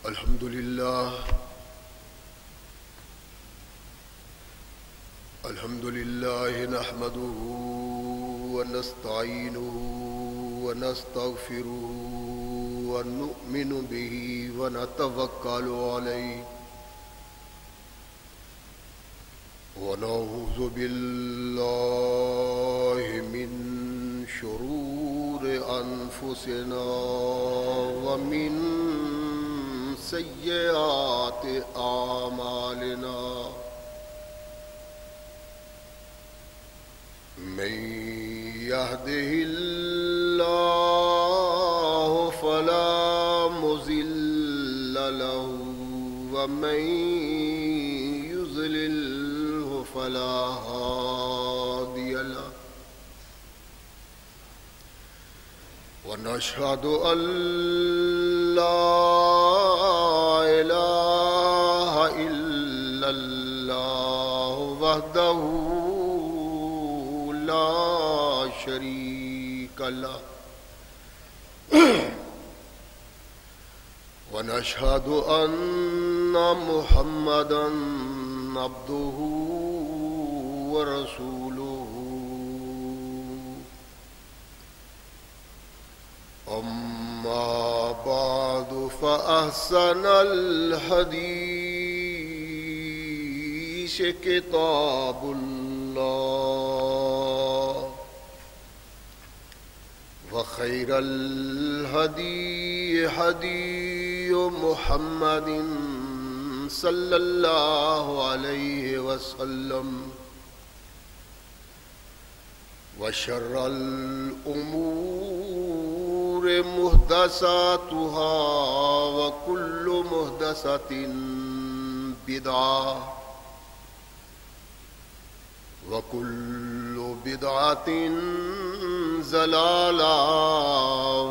الحمد لله نحمده ونستعينه ونستغفره ونؤمن به ونتوكل عليه ونعوذ بالله من شرور أنفسنا ومن سيئات أعمالنا من يهده الله فلا مضل له ومن يضلل فلا هادي له ونشهد أن لا إله إلا الله وحده لا شريك له ونشهد أن محمدا عبده ورسوله أما بعد فأحسن الحديث كتاب الله وخير الهدي هدي محمد صلى الله عليه وسلم وشر الأمور محدثاتها وكل محدثة بدعة وكل بدعة ضلالة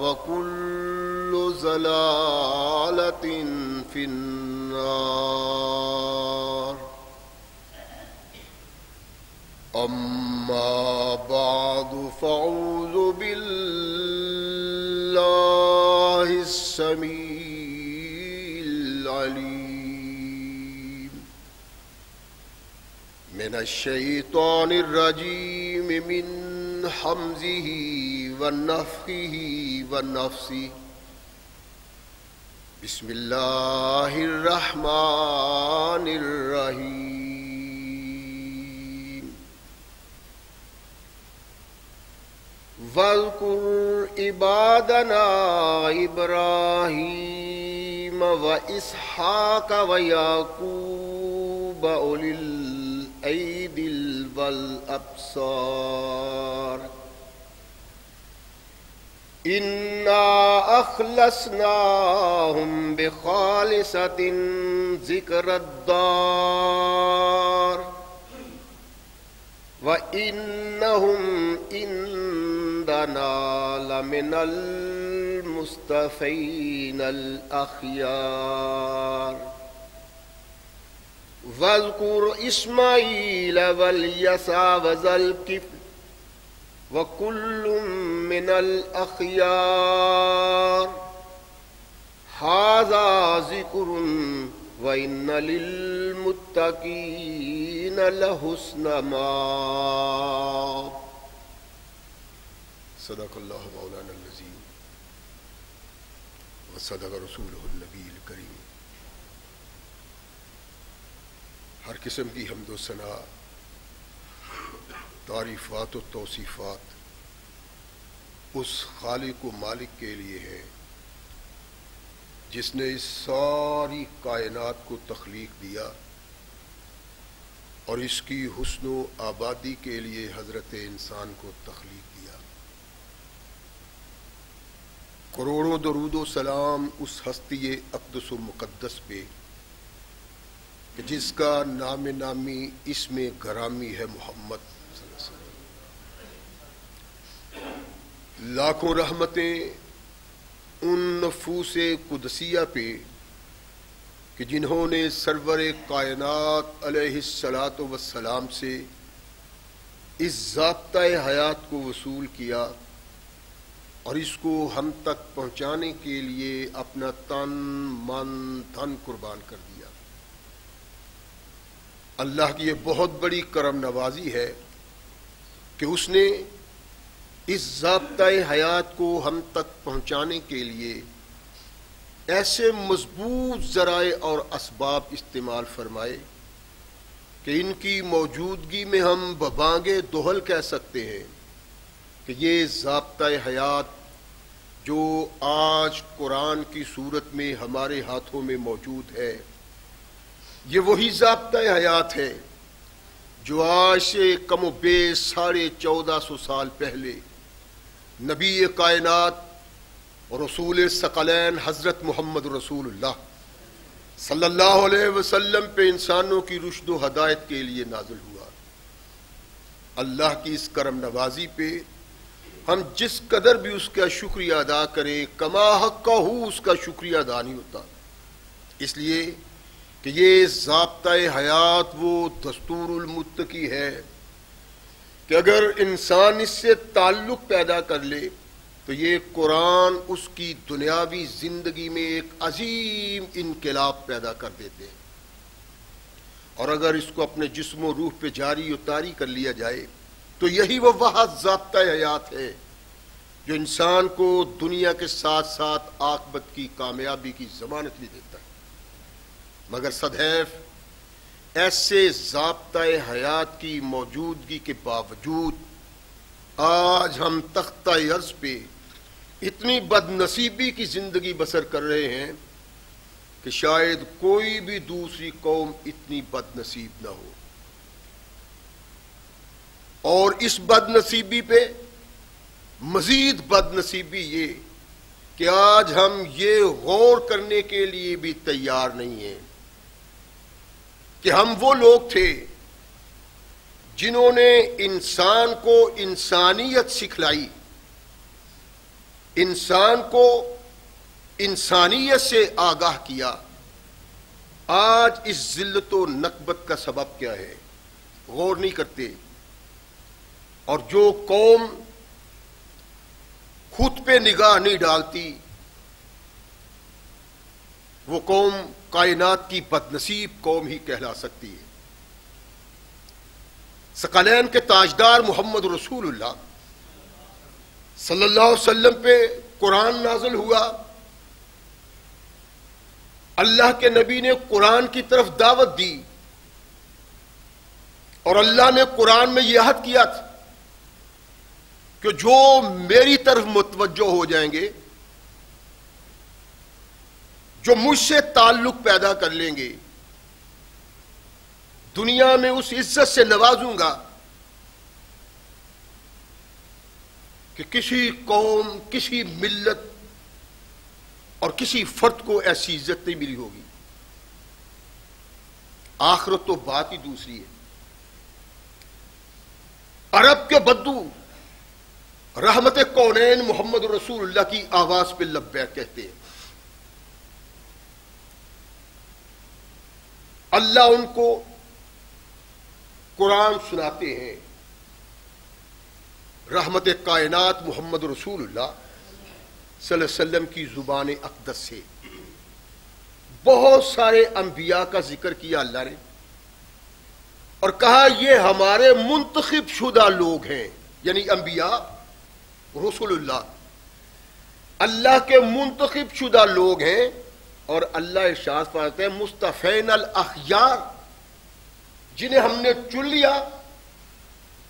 وكل ضلالة في النار أما بعد فأعوذ بالله السميع العليم من الشيطان الرجيم من حمزه ونفخه ونفسه بسم الله الرحمن الرحيم واذكر عبادنا إبراهيم وإسحاق ويعقوب أولي الأيدي والأبصار إنا أخلصناهم بخالصة ذكر الدار وإنهم عندنا لمن المصطفين الأخيار واذكر إسماعيل واليسع وذا الكفل وكل من الأخيار هذا ذكر وإن للمتقين لحسن مآب صدق الله مولانا العظيم وصدق رسوله النبي الكريم ہر قسم کی حمد و ثنا تعریفات و توصیفات اس خالق و مالک کے لیے ہے جس نے اس ساری کائنات کو تخلیق دیا اور اس کی حسن و آبادی کے لیے حضرت انسان کو تخلیق دیا۔ کروڑوں درود و سلام اس ہستی اقدس و مقدس پہ کہ جس کا نام نامی اسم گرامی ہے محمد صلی اللہ علیہ وسلم۔ لاکھوں رحمتیں ان نفوس قدسیہ پہ کہ جنہوں نے سرور کائنات علیہ الصلاۃ والسلام سے اس ضابطۂ حیات کو وصول کیا اور اس کو ہم تک پہنچانے کے لیے اپنا تن من دھن قربان کر دیا۔ اللہ کی یہ بہت بڑی کرم نوازی ہے کہ اس نے اس ضابطۂ حیات کو ہم تک پہنچانے کے لیے ایسے مضبوط ذرائع اور اسباب استعمال فرمائے کہ ان کی موجودگی میں ہم ببانگے دہل کہہ سکتے ہیں کہ یہ ضابطۂ حیات جو آج قرآن کی صورت میں ہمارے ہاتھوں میں موجود ہے، یہ وہی ضابطۂ حیات ہے جو آج سے کم و بیش 1450 سال پہلے نبی کائنات اور رسول ثقلین حضرت محمد رسول اللہ صلی اللہ علیہ وسلم پہ انسانوں کی رشد و ہدایت کے لیے نازل ہوا۔ اللہ کی اس کرم نوازی پہ ہم جس قدر بھی اس کا شکریہ ادا کریں، کما حق ہو اس کا شکریہ ادا نہیں ہوتا، اس لیے کہ یہ ضابطۂ حیات وہ دستور المتقی ہے کہ اگر انسان اس سے تعلق پیدا کر لے تو یہ قرآن اس کی دنیاوی زندگی میں ایک عظیم انقلاب پیدا کر دیتے ہیں، اور اگر اس کو اپنے جسم و روح پہ جاری و طاری کر لیا جائے تو یہی وہ واحد ضابطۂ حیات ہے جو انسان کو دنیا کے ساتھ ساتھ عاقبت کی کامیابی کی ضمانت بھی دیتا ہے۔ مگر سدیف ایسے ضابطۂ حیات کی موجودگی کے باوجود آج ہم تختہ ارض پہ اتنی بد نصیبی کی زندگی بسر کر رہے ہیں کہ شاید کوئی بھی دوسری قوم اتنی بد نصیب نہ ہو، اور اس بد نصیبی پہ مزید بد نصیبی یہ کہ آج ہم یہ غور کرنے کے لیے بھی تیار نہیں ہیں کہ ہم وہ لوگ تھے جنہوں نے انسان کو انسانیت سکھلائی، انسان کو انسانیت سے آگاہ کیا، آج اس ذلت و نکبت کا سبب کیا ہے غور نہیں کرتے۔ اور جو قوم خود پہ نگاہ نہیں ڈالتی وہ قوم کائنات کی بد نصیب قوم ہی کہلا سکتی ہے۔ ثقلین کے تاجدار محمد رسول اللہ صلی اللہ علیہ وسلم پہ قرآن نازل ہوا، اللہ کے نبی نے قرآن کی طرف دعوت دی، اور اللہ نے قرآن میں یہ عہد کیا تھا کہ جو میری طرف متوجہ ہو جائیں گے، جو مجھ سے تعلق پیدا کر لیں گے، دنیا میں اس عزت سے نوازوں گا کہ کسی قوم، کسی ملت اور کسی فرد کو ایسی عزت نہیں ملی ہوگی۔ آخرت تو بات ہی دوسری ہے۔ عرب کے بدو رحمت کونین محمد رسول اللہ کی آواز پہ لبیک کہتے ہیں، اللہ ان کو قرآن سناتے ہیں رحمت کائنات محمد رسول اللہ صلی اللہ علیہ وسلم کی زبان اقدس سے۔ بہت سارے انبیاء کا ذکر کیا اللہ نے اور کہا یہ ہمارے منتخب شدہ لوگ ہیں، یعنی انبیاء رسول اللہ اللہ کے منتخب شدہ لوگ ہیں، اور اللہ ارشاد فرماتے ہیں مصطفین الاخیار، جنہیں ہم نے چن لیا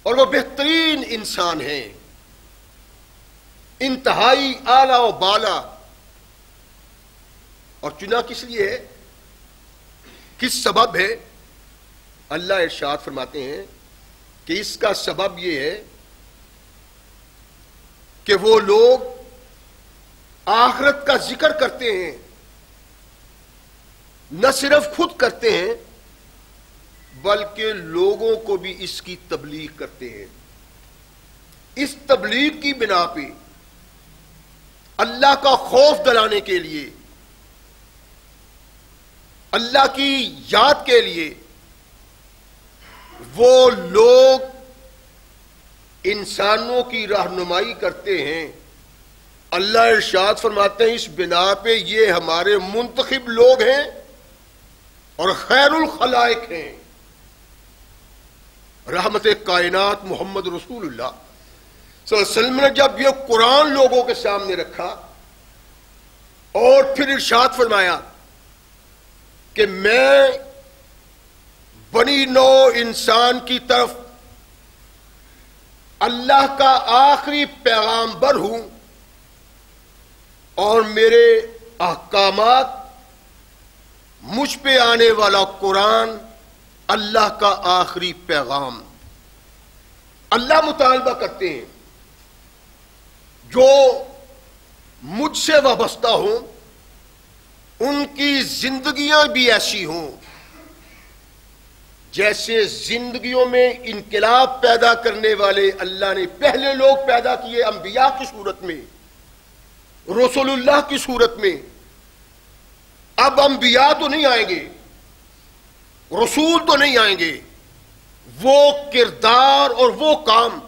اور وہ بہترین انسان ہیں، انتہائی اعلیٰ و بالا۔ اور چنا کس لیے ہے، کس سبب ہے؟ اللہ ارشاد فرماتے ہیں کہ اس کا سبب یہ ہے کہ وہ لوگ آخرت کا ذکر کرتے ہیں، نہ صرف خود کرتے ہیں بلکہ لوگوں کو بھی اس کی تبلیغ کرتے ہیں۔ اس تبلیغ کی بنا پہ اللہ کا خوف دلانے کے لیے، اللہ کی یاد کے لیے وہ لوگ انسانوں کی رہنمائی کرتے ہیں اللہ ارشاد فرماتے ہیں اس بنا پہ یہ ہمارے منتخب لوگ ہیں اور خیر الخلائق ہیں. رحمت کائنات محمد رسول اللہ صلی اللہ علیہ وسلم نے جب یہ قرآن لوگوں کے سامنے رکھا اور پھر ارشاد فرمایا کہ میں بنی نو انسان کی طرف اللہ کا آخری پیغامبر ہوں اور میرے احکامات مجھ پہ آنے والا قرآن اللہ کا آخری پیغام. اللہ مطالبہ کرتے ہیں جو مجھ سے وابستہ ہوں ان کی زندگیاں بھی ایسی ہوں جیسے زندگیوں میں انقلاب پیدا کرنے والے اللہ نے پہلے لوگ پیدا کیے انبیاء کی صورت میں، رسول اللہ کی صورت میں. اب انبیاء تو نہیں آئیں گے، رسول تو نہیں آئیں گے، وہ کردار اور وہ کام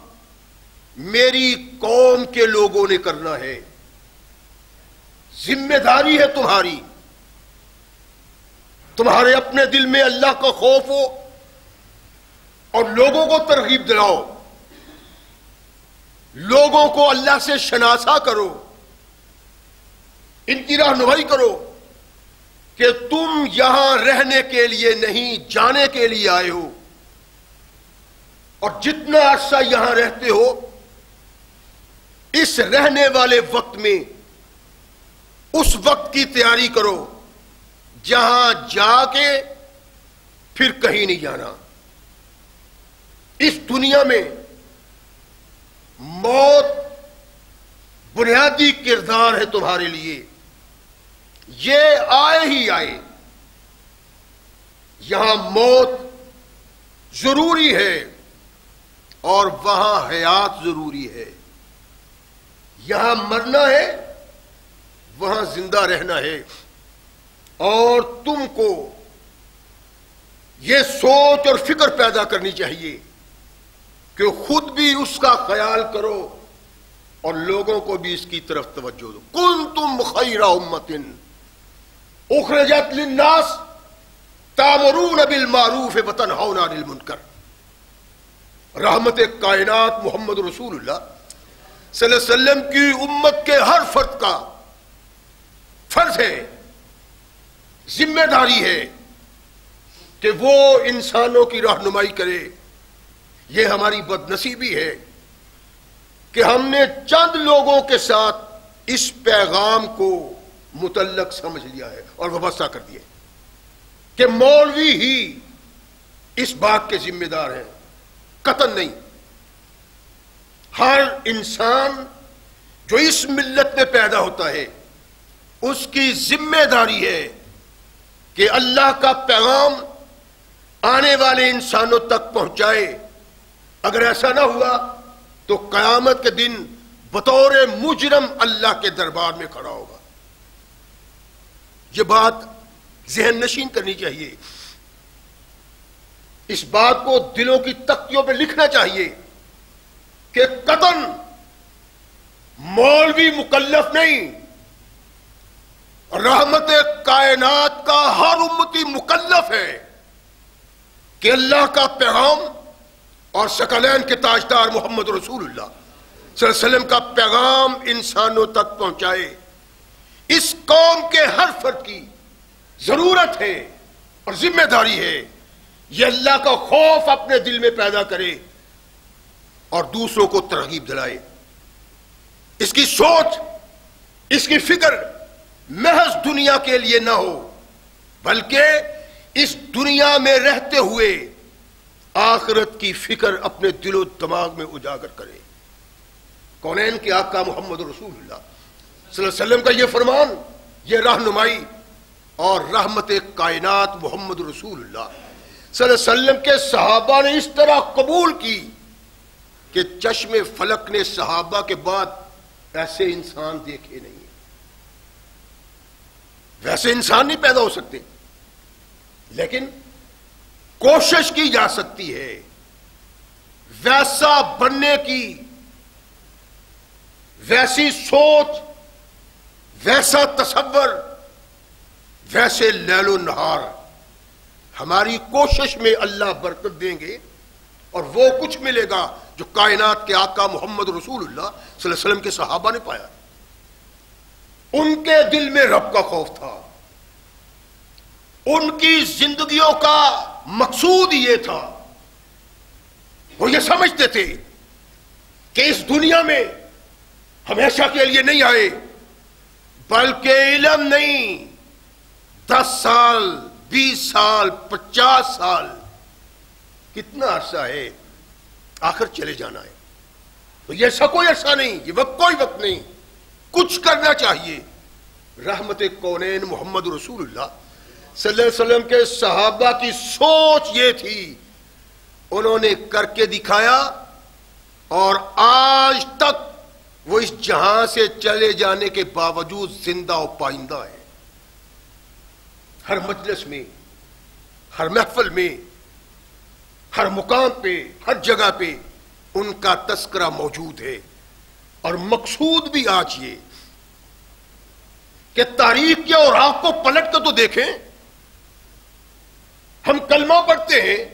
میری قوم کے لوگوں نے کرنا ہے. ذمہ داری ہے تمہاری، تمہارے اپنے دل میں اللہ کا خوف ہو اور لوگوں کو ترغیب دلاؤ، لوگوں کو اللہ سے شناسا کرو، ان کی رہنمائی کرو کہ تم یہاں رہنے کے لیے نہیں جانے کے لیے آئے ہو، اور جتنا عرصہ یہاں رہتے ہو اس رہنے والے وقت میں اس وقت کی تیاری کرو جہاں جا کے پھر کہیں نہیں جانا. اس دنیا میں موت بنیادی کردار ہے تمہارے لیے، یہ آئے ہی آئے. یہاں موت ضروری ہے اور وہاں حیات ضروری ہے. یہاں مرنا ہے، وہاں زندہ رہنا ہے. اور تم کو یہ سوچ اور فکر پیدا کرنی چاہیے کہ خود بھی اس کا خیال کرو اور لوگوں کو بھی اس کی طرف توجہ دو. کنتم خیر امۃ اخرجت للناس تأمرون بالمعروف وتنہون عن المنکر. رحمت کائنات محمد رسول اللہ صلی اللہ علیہ وسلم کی امت کے ہر فرد کا فرض ہے، ذمہ داری ہے کہ وہ انسانوں کی رہنمائی کرے. یہ ہماری بد نصیبی ہے کہ ہم نے چند لوگوں کے ساتھ اس پیغام کو متعلق سمجھ لیا ہے اور وابستہ کر دیا کہ مولوی ہی اس بات کے ذمہ دار ہیں. قطعاً نہیں. ہر انسان جو اس ملت میں پیدا ہوتا ہے اس کی ذمہ داری ہے کہ اللہ کا پیغام آنے والے انسانوں تک پہنچائے. اگر ایسا نہ ہوا تو قیامت کے دن بطور مجرم اللہ کے دربار میں کھڑا ہوگا. یہ بات ذہن نشین کرنی چاہیے، اس بات کو دلوں کی تختیوں پہ لکھنا چاہیے کہ قطعاً مولوی مکلف نہیں، رحمت کائنات کا ہر امتی مکلف ہے کہ اللہ کا پیغام اور ثقلین کے تاجدار محمد رسول اللہ صلی اللہ علیہ وسلم کا پیغام انسانوں تک پہنچائے. اس قوم کے ہر فرد کی ضرورت ہے اور ذمہ داری ہے یہ اللہ کا خوف اپنے دل میں پیدا کرے اور دوسروں کو ترغیب دلائے. اس کی سوچ، اس کی فکر محض دنیا کے لیے نہ ہو بلکہ اس دنیا میں رہتے ہوئے آخرت کی فکر اپنے دل و دماغ میں اجاگر کرے. کونین کے آقا محمد رسول اللہ صلی اللہ علیہ وسلم کا یہ فرمان، یہ رہنمائی اور رحمت کائنات محمد رسول اللہ صلی اللہ علیہ وسلم کے صحابہ نے اس طرح قبول کی کہ چشم فلک نے صحابہ کے بعد ایسے انسان دیکھے نہیں. ویسے انسان نہیں پیدا ہو سکتے، لیکن کوشش کی جا سکتی ہے ویسا بننے کی، ویسی سوچ ویسا تصور، ویسے لیل و نہار، ہماری کوشش میں اللہ برکت دیں گے اور وہ کچھ ملے گا جو کائنات کے آقا محمد رسول اللہ صلی اللہ علیہ وسلم کے صحابہ نے پایا۔ ان کے دل میں رب کا خوف تھا، ان کی زندگیوں کا مقصود یہ تھا، وہ یہ سمجھتے تھے کہ اس دنیا میں ہمیشہ کے لیے نہیں آئے، بلکہ علم نہیں، 10 سال 20 سال 50 سال کتنا عرصہ ہے، آخر چلے جانا ہے۔ تو یہ ایسا کوئی عرصہ نہیں، یہ وقت کوئی وقت نہیں، کچھ کرنا چاہیے۔ رحمت کونین محمد رسول اللہ صلی اللہ علیہ وسلم کے صحابہ کی سوچ یہ تھی، انہوں نے کر کے دکھایا، اور آج تک وہ اس جہاں سے چلے جانے کے باوجود زندہ و پائندہ ہے۔ ہر مجلس میں، ہر محفل میں، ہر مقام پہ، ہر جگہ پہ ان کا تذکرہ موجود ہے۔ اور مقصود بھی آج یہ کہ تاریخ کے اوراق کو پلٹ کر تو دیکھیں، ہم کلمہ پڑھتے ہیں،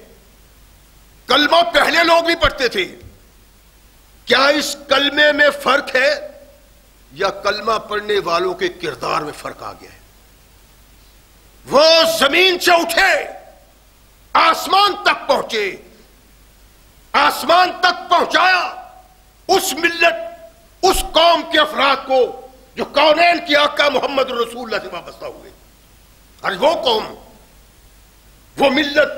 کلمہ پہلے لوگ بھی پڑھتے تھے، کیا اس کلمے میں فرق ہے یا کلمہ پڑھنے والوں کے کردار میں فرق آ گیا ہے؟ وہ زمین سے اٹھے، آسمان تک پہنچے، آسمان تک پہنچایا اس ملت، اس قوم کے افراد کو جو کونین کی آقا محمد رسول اللہ سے وابستہ ہوئے۔ اور وہ قوم، وہ ملت،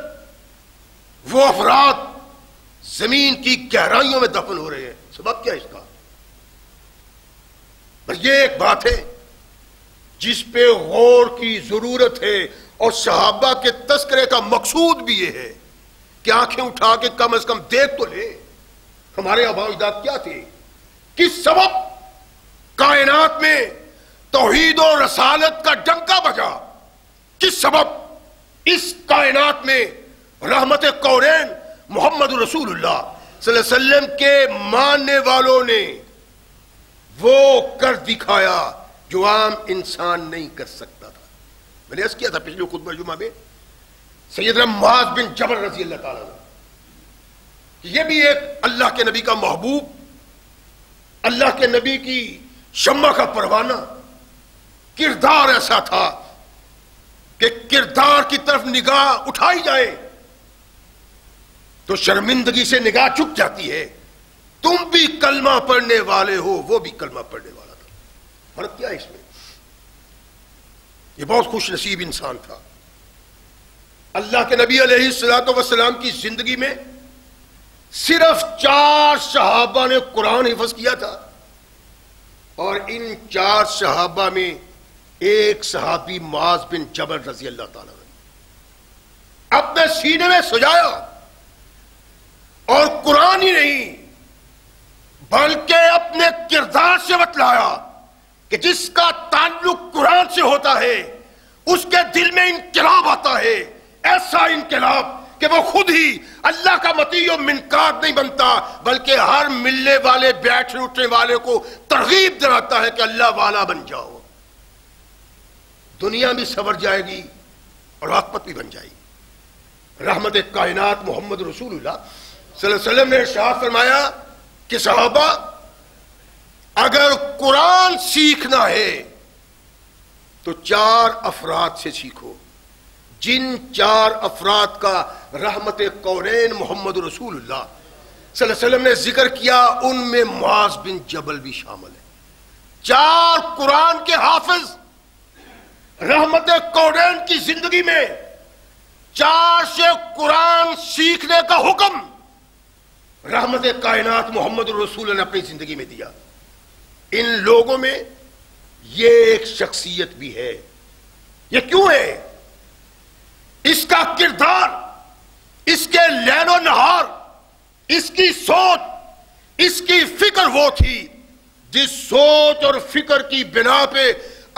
وہ افراد زمین کی گہرائیوں میں دفن ہو رہے ہیں۔ سبب کیا اس کا؟ بس یہ ایک بات ہے جس پہ غور کی ضرورت ہے، اور صحابہ کے تذکرے کا مقصود بھی یہ ہے کہ آنکھیں اٹھا کے کم از کم دیکھ تو لے ہمارے آباء و اجداد کیا تھے، کس سبب کائنات میں توحید و رسالت کا ڈنکا بجا، کس سبب اس کائنات میں رحمت کونین محمد رسول اللہ صلی اللہ علیہ وسلم کے ماننے والوں نے وہ کر دکھایا جو عام انسان نہیں کر سکتا تھا۔ میں نے عرض کیا تھا پچھلے خطبہ جمعہ میں، سیدنا معاذ بن جبل رضی اللہ تعالیٰ عنہ، یہ بھی ایک اللہ کے نبی کا محبوب، اللہ کے نبی کی شمع کا پروانہ، کردار ایسا تھا کہ کردار کی طرف نگاہ اٹھائی جائے تو شرمندگی سے نگاہ جھک جاتی ہے۔ تم بھی کلمہ پڑھنے والے ہو، وہ بھی کلمہ پڑھنے والا تھا، فرق کیا ہے اس میں؟ یہ بہت خوش نصیب انسان تھا۔ اللہ کے نبی علیہ الصلوۃ والسلام کی زندگی میں صرف 4 صحابہ نے قرآن حفظ کیا تھا، اور ان 4 صحابہ میں ایک صحابی معاذ بن جبل رضی اللہ تعالیٰ نے اپنے سینے میں سجایا، اور قرآن ہی نہیں بلکہ اپنے کردار سے بتلایا کہ جس کا تعلق قرآن سے ہوتا ہے اس کے دل میں انقلاب آتا ہے، ایسا انقلاب کہ وہ خود ہی اللہ کا مطیع و منقاد نہیں بنتا، بلکہ ہر ملنے والے، بیٹھنے اٹھنے والے کو ترغیب دلاتا ہے کہ اللہ والا بن جاؤ، دنیا بھی سنور جائے گی اور آخرت بھی بن جائے گی۔ رحمت کائنات محمد رسول اللہ صلی اللہ علیہ وسلم نے ارشاد فرمایا کہ صحابہ، اگر قرآن سیکھنا ہے تو 4 افراد سے سیکھو، جن 4 افراد کا رحمت کونین محمد رسول اللہ صلی اللہ علیہ وسلم نے ذکر کیا، ان میں معاذ بن جبل بھی شامل ہے۔ 4 قرآن کے حافظ، رحمت کونین کی زندگی میں 4 سے قرآن سیکھنے کا حکم رحمت کائنات محمد رسول اللہ نے اپنی زندگی میں دیا۔ ان لوگوں میں یہ ایک شخصیت بھی ہے۔ یہ کیوں ہے؟ اس کا کردار، اس کے لیل و نہار، اس کی سوچ، اس کی فکر وہ تھی جس سوچ اور فکر کی بنا پہ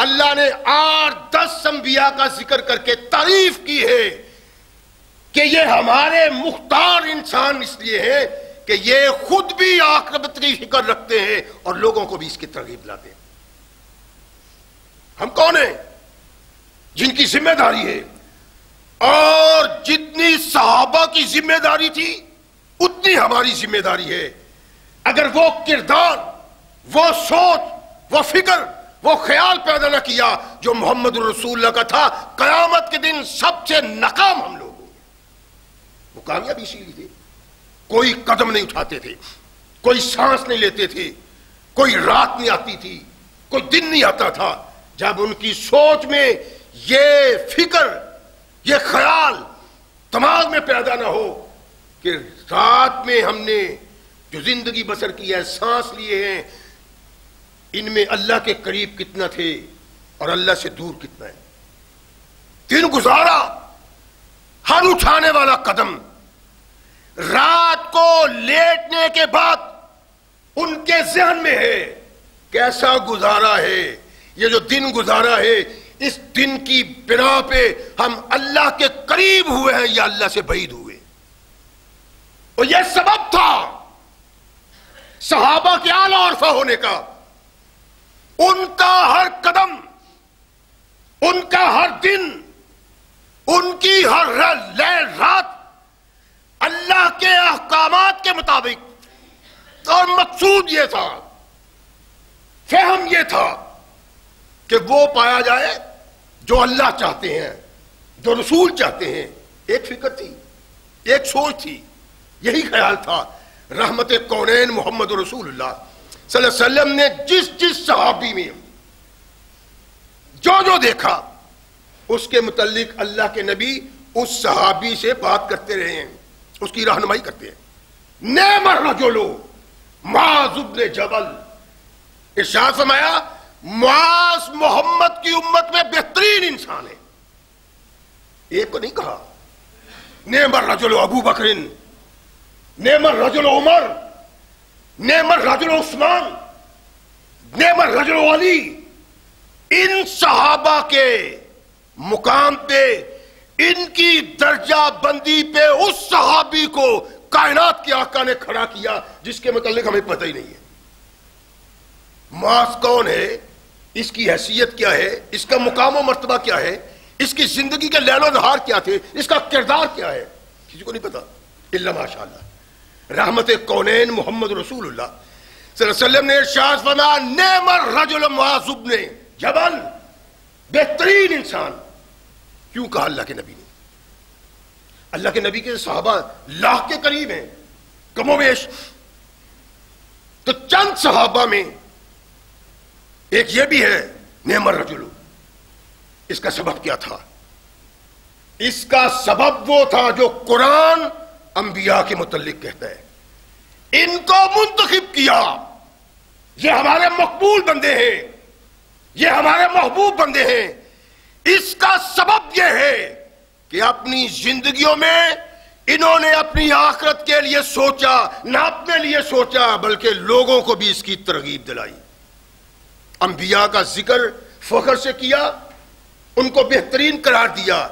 اللہ نے 8-10 انبیاء کا ذکر کر کے تعریف کی ہے کہ یہ ہمارے مختار انسان اس لیے ہے کہ یہ خود بھی آخرت کی فکر رکھتے ہیں اور لوگوں کو بھی اس کی ترغیب لاتے ہیں۔ ہم کون ہیں جن کی ذمہ داری ہے؟ اور جتنی صحابہ کی ذمہ داری تھی اتنی ہماری ذمہ داری ہے. اگر وہ کردار، وہ سوچ، وہ فکر، وہ خیال پیدا نہ کیا جو محمد رسول اللہ کا تھا، قیامت کے دن سب سے ناکام ہم لوگ ہوں گے. وہ کامیاب اسی لیے تھے، کوئی قدم نہیں اٹھاتے تھے، کوئی سانس نہیں لیتے تھے، کوئی رات نہیں آتی تھی، کوئی دن نہیں آتا تھا جب ان کی سوچ میں یہ فکر، یہ خیال دماغ میں پیدا نہ ہو کہ رات میں ہم نے جو زندگی بسر کی ہے، سانس لیے ہیں، ان میں اللہ کے قریب کتنا تھے اور اللہ سے دور کتنا ہے. دن گزارا، ہر اٹھانے والا قدم، رات کو لیٹنے کے بعد ان کے ذہن میں ہے کیسا گزارا ہے، یہ جو دن گزارا ہے اس دن کی بنا پہ ہم اللہ کے قریب ہوئے ہیں یا اللہ سے بعید ہوئے. اور یہ سبب تھا صحابہ کے اعلیٰ عرفہ ہونے کا. ان کا ہر قدم، ان کا ہر دن، ان کی ہر لیل رات اللہ کے احکامات کے مطابق. اور مقصود یہ تھا، فہم یہ تھا کہ وہ پایا جائے جو اللہ چاہتے ہیں، جو رسول چاہتے ہیں. ایک فکر تھی، ایک سوچ تھی، یہی خیال تھا. رحمت کونین محمد رسول اللہ صلی اللہ علیہ وسلم نے جس جس صحابی میں جو دیکھا اس کے متعلق اللہ کے نبی اس صحابی سے بات کرتے رہے ہیں، اس کی رہنمائی کرتے ہیں. نعم الرجل معاذ بن جبل، ارشاد فرمایا معاذ محمد کی امت میں بہترین انسان ہے. ایک کو نہیں کہا نعم الرجل ابو بکر، نعم الرجل عمر، نعم الرجل عثمان، نعم الرجل علی. ان صحابہ کے مقام پہ، ان کی درجہ بندی پہ اس صحابی کو کائنات کے آقا نے کھڑا کیا جس کے متعلق ہمیں پتہ ہی نہیں ہے. معاذ کون ہے، اس کی حیثیت کیا ہے، اس کا مقام و مرتبہ کیا ہے، اس کی زندگی کے لیل و نہار کیا تھے، اس کا کردار کیا ہے، کسی کو نہیں پتا الا ماشاء اللہ. رحمت کونین محمد رسول اللہ صلی اللہ علیہ وسلم نے ارشاد فرمایا نعم الرجل معاذ بن جبل، بہترین انسان. کیوں کہا اللہ کے نبی نے؟ اللہ کے نبی کے صحابہ لاکھ کے قریب ہیں، کم و بیش. تو چند صحابہ میں ایک یہ بھی ہے نعم الرجل. اس کا سبب کیا تھا؟ اس کا سبب وہ تھا جو قرآن انبیاء کے متعلق کہتا ہے ان کو منتخب کیا، یہ ہمارے مقبول بندے ہیں، یہ ہمارے محبوب بندے ہیں. اس کا سبب یہ ہے کہ اپنی زندگیوں میں انہوں نے اپنی آخرت کے لیے سوچا، نہ اپنے لیے سوچا بلکہ لوگوں کو بھی اس کی ترغیب دلائی. انبیاء کا ذکر فخر سے کیا، ان کو بہترین قرار دیا.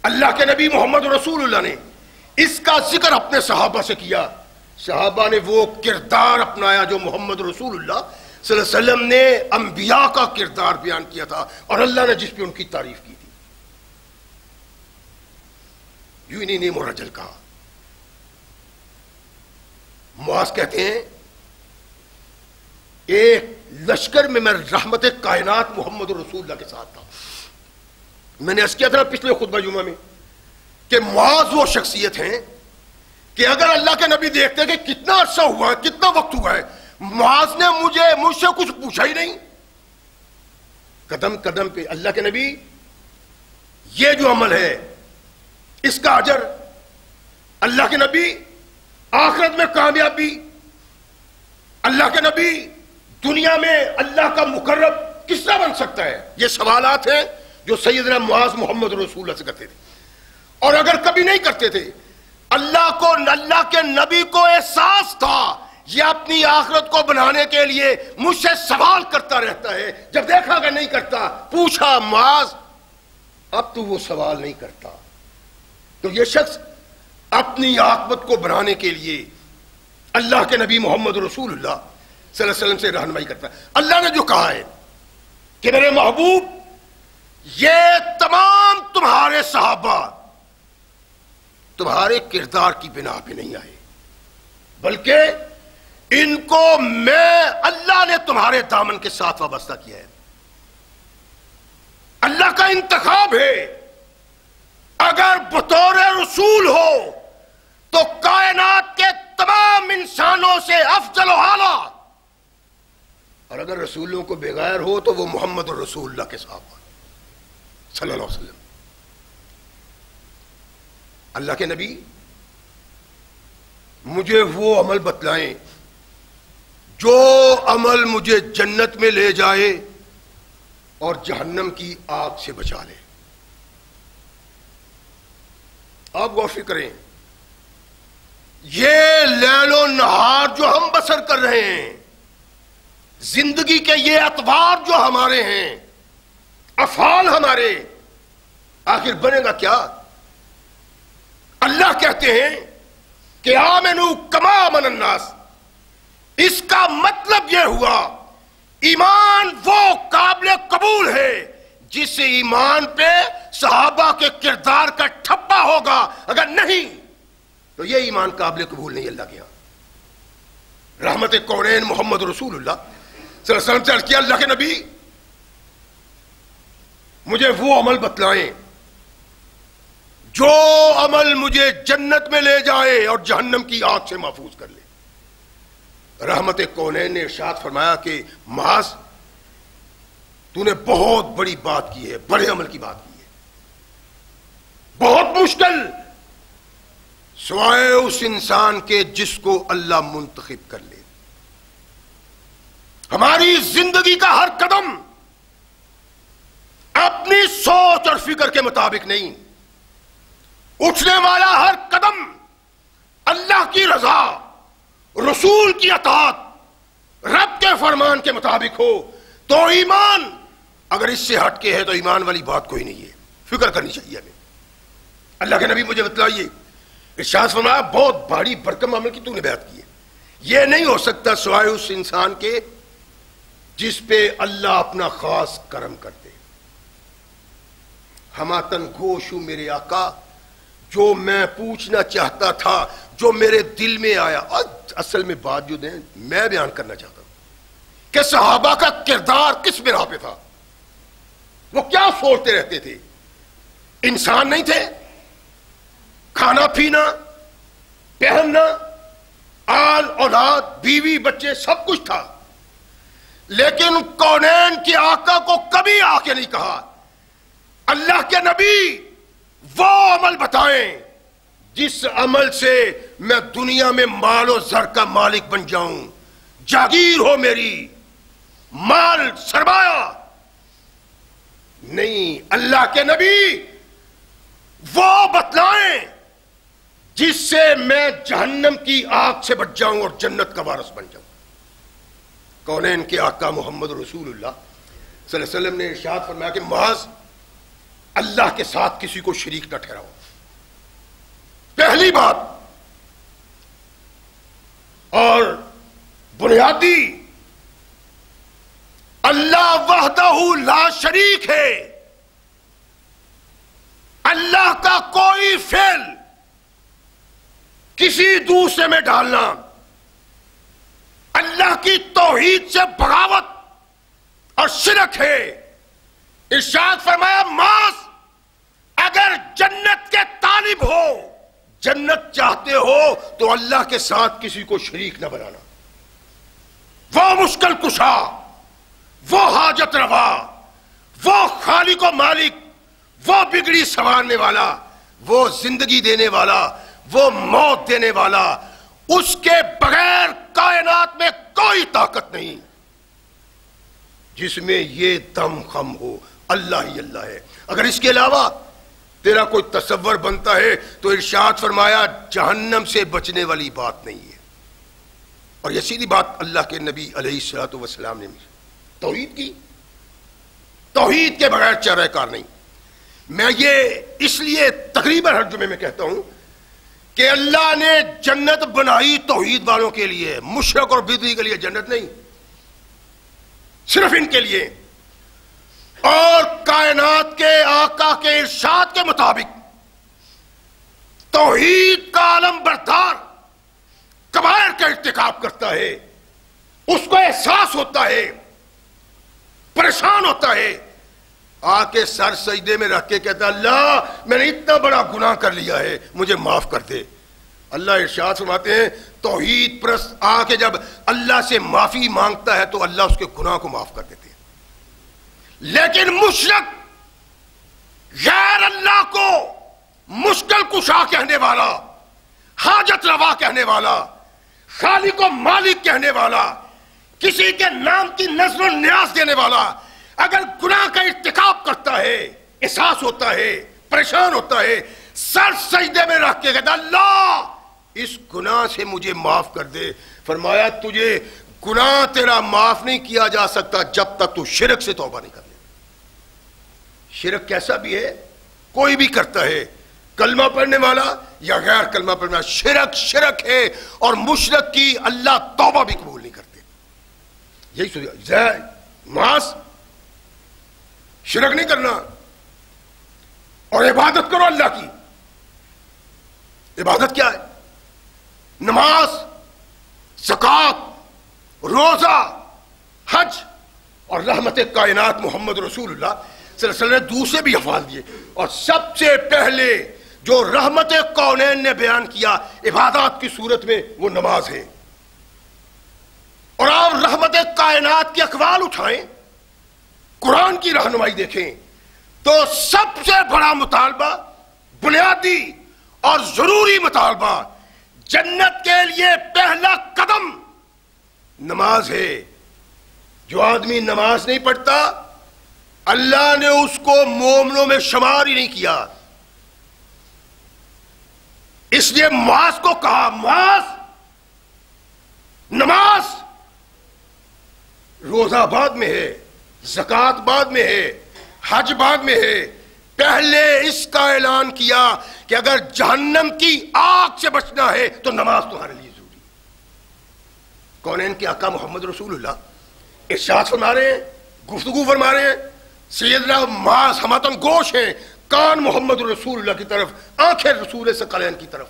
اللہ کے نبی محمد رسول اللہ نے اس کا ذکر اپنے صحابہ سے کیا. صحابہ نے وہ کردار اپنایا جو محمد رسول اللہ صلی اللہ علیہ وسلم نے انبیاء کا کردار بیان کیا تھا اور اللہ نے جس پہ ان کی تعریف کی تھی. یوں انہیں نعم الرجل کہا. معاذ کہتے ہیں ایک لشکر میں میں رحمت کائنات محمد رسول اللہ کے ساتھ تھا. میں نے عرض کیا تھا پچھلے خطبہ جمعہ میں کہ معاذ وہ شخصیت ہیں کہ اگر اللہ کے نبی دیکھتے کہ کتنا عرصہ ہوا ہے، کتنا وقت ہوا ہے، معاذ نے مجھ سے کچھ پوچھا ہی نہیں. قدم قدم پہ اللہ کے نبی یہ جو عمل ہے اس کا اجر، اللہ کے نبی آخرت میں کامیابی، اللہ کے نبی دنیا میں اللہ کا مقرب کس طرح بن سکتا ہے، یہ سوالات ہیں جو سیدنا معاذ محمد رسول اللہ سے کرتے تھے. اور اگر کبھی نہیں کرتے تھے، اللہ کے نبی کو احساس تھا یہ اپنی آخرت کو بنانے کے لیے مجھ سے سوال کرتا رہتا ہے. جب دیکھا کہ نہیں کرتا، پوچھا معاذ اب تو وہ سوال نہیں کرتا. تو یہ شخص اپنی عاقبت کو بنانے کے لیے اللہ کے نبی محمد رسول اللہ صلی اللہ علیہ وسلم سے رہنمائی کرتا ہے. اللہ نے جو کہا ہے کہ میرے محبوب یہ تمام تمہارے صحابہ تمہارے کردار کی بنا پہ نہیں آئے، بلکہ ان کو اللہ نے تمہارے دامن کے ساتھ وابستہ کیا ہے، اللہ کا انتخاب ہے۔ اگر بطور رسول ہو تو کائنات کے تمام انسانوں سے افضل و اعلیٰ، اور اگر رسولوں کو بغیر ہو تو وہ محمد الرسول اللہ کے صحابہ صلی اللہ علیہ وسلم۔ اللہ کے نبی مجھے وہ عمل بتلائیں جو عمل مجھے جنت میں لے جائے اور جہنم کی آگ سے بچا لے۔ آپ غور کریں، یہ لیل و نہار جو ہم بسر کر رہے ہیں، زندگی کے یہ اتوار جو ہمارے ہیں، افعال ہمارے، آخر بنے گا کیا؟ اللہ کہتے ہیں کہ آمنو کما آمن الناس، اس کا مطلب یہ ہوا ایمان وہ قابل قبول ہے جس ایمان پہ صحابہ کے کردار کا ٹھپا ہوگا، اگر نہیں تو یہ ایمان قابل قبول نہیں اللہ کے یہاں۔ رحمت کونین محمد رسول اللہ صلی اللہ علیہ وسلم سے عرض کیا، اللہ کے نبی مجھے وہ عمل بتلائیں جو عمل مجھے جنت میں لے جائے اور جہنم کی آگ سے محفوظ کر لے۔ رحمت کونین نے ارشاد فرمایا کہ معاذ تو نے بہت بڑی بات کی ہے، بڑے عمل کی بات کی ہے، بہت مشکل، سوائے اس انسان کے جس کو اللہ منتخب کر لے۔ ہماری زندگی کا ہر قدم اپنی سوچ اور فکر کے مطابق نہیں، اٹھنے والا ہر قدم اللہ کی رضا، رسول کی اطاعت، رب کے فرمان کے مطابق ہو تو ایمان، اگر اس سے ہٹ کے ہے تو ایمان والی بات کوئی نہیں ہے، فکر کرنی چاہیے ہمیں۔ اللہ کے نبی مجھے بتلائیے، ارشاد فرمایا بہت بھاری بھرکم عمل کی تو نے بیعت کی ہے، یہ نہیں ہو سکتا سوائے اس انسان کے جس پہ اللہ اپنا خاص کرم کر دے۔ ہماتن گوشو میرے آقا، جو میں پوچھنا چاہتا تھا، جو میرے دل میں آیا، اصل میں بات جو دیں میں بیان کرنا چاہتا ہوں کہ صحابہ کا کردار کس بنا پہ تھا، وہ کیا سوچتے رہتے تھے؟ انسان نہیں تھے؟ کھانا پینا، پہننا، آل اولاد، بیوی بچے، سب کچھ تھا، لیکن کونین کے آقا کو کبھی آ کے نہیں کہا اللہ کے نبی وہ عمل بتائیں جس عمل سے میں دنیا میں مال و زر کا مالک بن جاؤں، جاگیر ہو میری، مال سرمایہ نہیں۔ اللہ کے نبی وہ بتلائیں جس سے میں جہنم کی آگ سے بچ جاؤں اور جنت کا وارث بن جاؤں۔ کونین کے آقا محمد رسول اللہ صلی اللہ علیہ وسلم نے ارشاد فرمایا کہ معاذ اللہ کے ساتھ کسی کو شریک نہ ٹھہراؤ۔ پہلی بات اور بنیادی، اللہ وحدہ لا شریک ہے، اللہ کا کوئی فعل کسی دوسرے میں ڈالنا، اللہ کی توحید سے بغاوت اور شرک ہے۔ ارشاد فرمایا معاذ اگر جنت کے طالب ہو، جنت چاہتے ہو تو اللہ کے ساتھ کسی کو شریک نہ بنانا۔ وہ مشکل کشا، وہ حاجت روا، وہ خالق و مالک، وہ بگڑی سنوارنے والا، وہ زندگی دینے والا، وہ موت دینے والا، اس کے بغیر کائنات میں کوئی طاقت نہیں جس میں یہ دم خم ہو، اللہ ہی اللہ ہے۔ اگر اس کے علاوہ تیرا کوئی تصور بنتا ہے تو ارشاد فرمایا جہنم سے بچنے والی بات نہیں ہے۔ اور یہ سیدھی بات اللہ کے نبی علیہ الصلوۃ والسلام نے توحید کی، توحید کے بغیر چارہ کار نہیں۔ میں یہ اس لیے تقریباً ہر جمعے میں کہتا ہوں کہ اللہ نے جنت بنائی توحید والوں کے لیے، مشرک اور بدعی کے لیے جنت نہیں، صرف ان کے لیے۔ کے ارشاد کے مطابق توحید کا علم بردار کبائر کا ارتکاب کرتا ہے، اس کو احساس ہوتا ہے، پریشان ہوتا ہے، آ کے سر سجدے میں رکھ کے کہتا ہے اللہ میں نے اتنا بڑا گناہ کر لیا ہے، مجھے معاف کر دے۔ اللہ ارشاد فرماتے ہیں توحید پرست آ کے جب اللہ سے معافی مانگتا ہے تو اللہ اس کے گناہ کو معاف کر دیتے ہیں۔ لیکن مشرک غیر اللہ کو مشکل کشا کہنے والا، حاجت روا کہنے والا، خالق و مالک کہنے والا، کسی کے نام کی نظر و نیاز دینے والا اگر گناہ کا ارتکاب کرتا ہے، احساس ہوتا ہے، پریشان ہوتا ہے، سر سجدے میں رکھ کے کہتا اللہ اس گناہ سے مجھے معاف کر دے، فرمایا تجھے گناہ تیرا معاف نہیں کیا جا سکتا جب تک تو شرک سے توبہ نہیں کر لے۔ شرک کیسا بھی ہے، کوئی بھی کرتا ہے، کلمہ پڑھنے والا یا غیر کلمہ پڑھنے والا، شرک شرک ہے، اور مشرک کی اللہ توبہ بھی قبول نہیں کرتے۔ یہی سوچا معاذ شرک نہیں کرنا اور عبادت کرو اللہ کی۔ عبادت کیا ہے؟ نماز، زکوٰۃ، روزہ، حج، اور رحمت کائنات محمد رسول اللہ صلی اللہ علیہ وسلم نے دوسرے بھی افعال دیے، اور سب سے پہلے جو رحمت کونین نے بیان کیا عبادات کی صورت میں وہ نماز ہے۔ اور آپ رحمت کائنات کے اقوال اٹھائیں، قرآن کی رہنمائی دیکھیں تو سب سے بڑا مطالبہ، بنیادی اور ضروری مطالبہ، جنت کے لیے پہلا قدم نماز ہے۔ جو آدمی نماز نہیں پڑھتا اللہ نے اس کو مومنوں میں شمار ہی نہیں کیا۔ اس لیے معاذ کو کہا معاذ نماز، روزہ بعد میں ہے، زکوٰۃ بعد میں ہے، حج بعد میں ہے، پہلے اس کا اعلان کیا کہ اگر جہنم کی آگ سے بچنا ہے تو نماز تمہارے لیے ضروری۔ کونین کے آقا محمد رسول اللہ ارشاد فرما رہے ہیں، گفتگو فرما رہے ہیں، سیدنا معاذ ہماتن گوش ہیں، کان محمد رسول اللہ کی طرف، آنکھیں رسول ثقلین کی طرف۔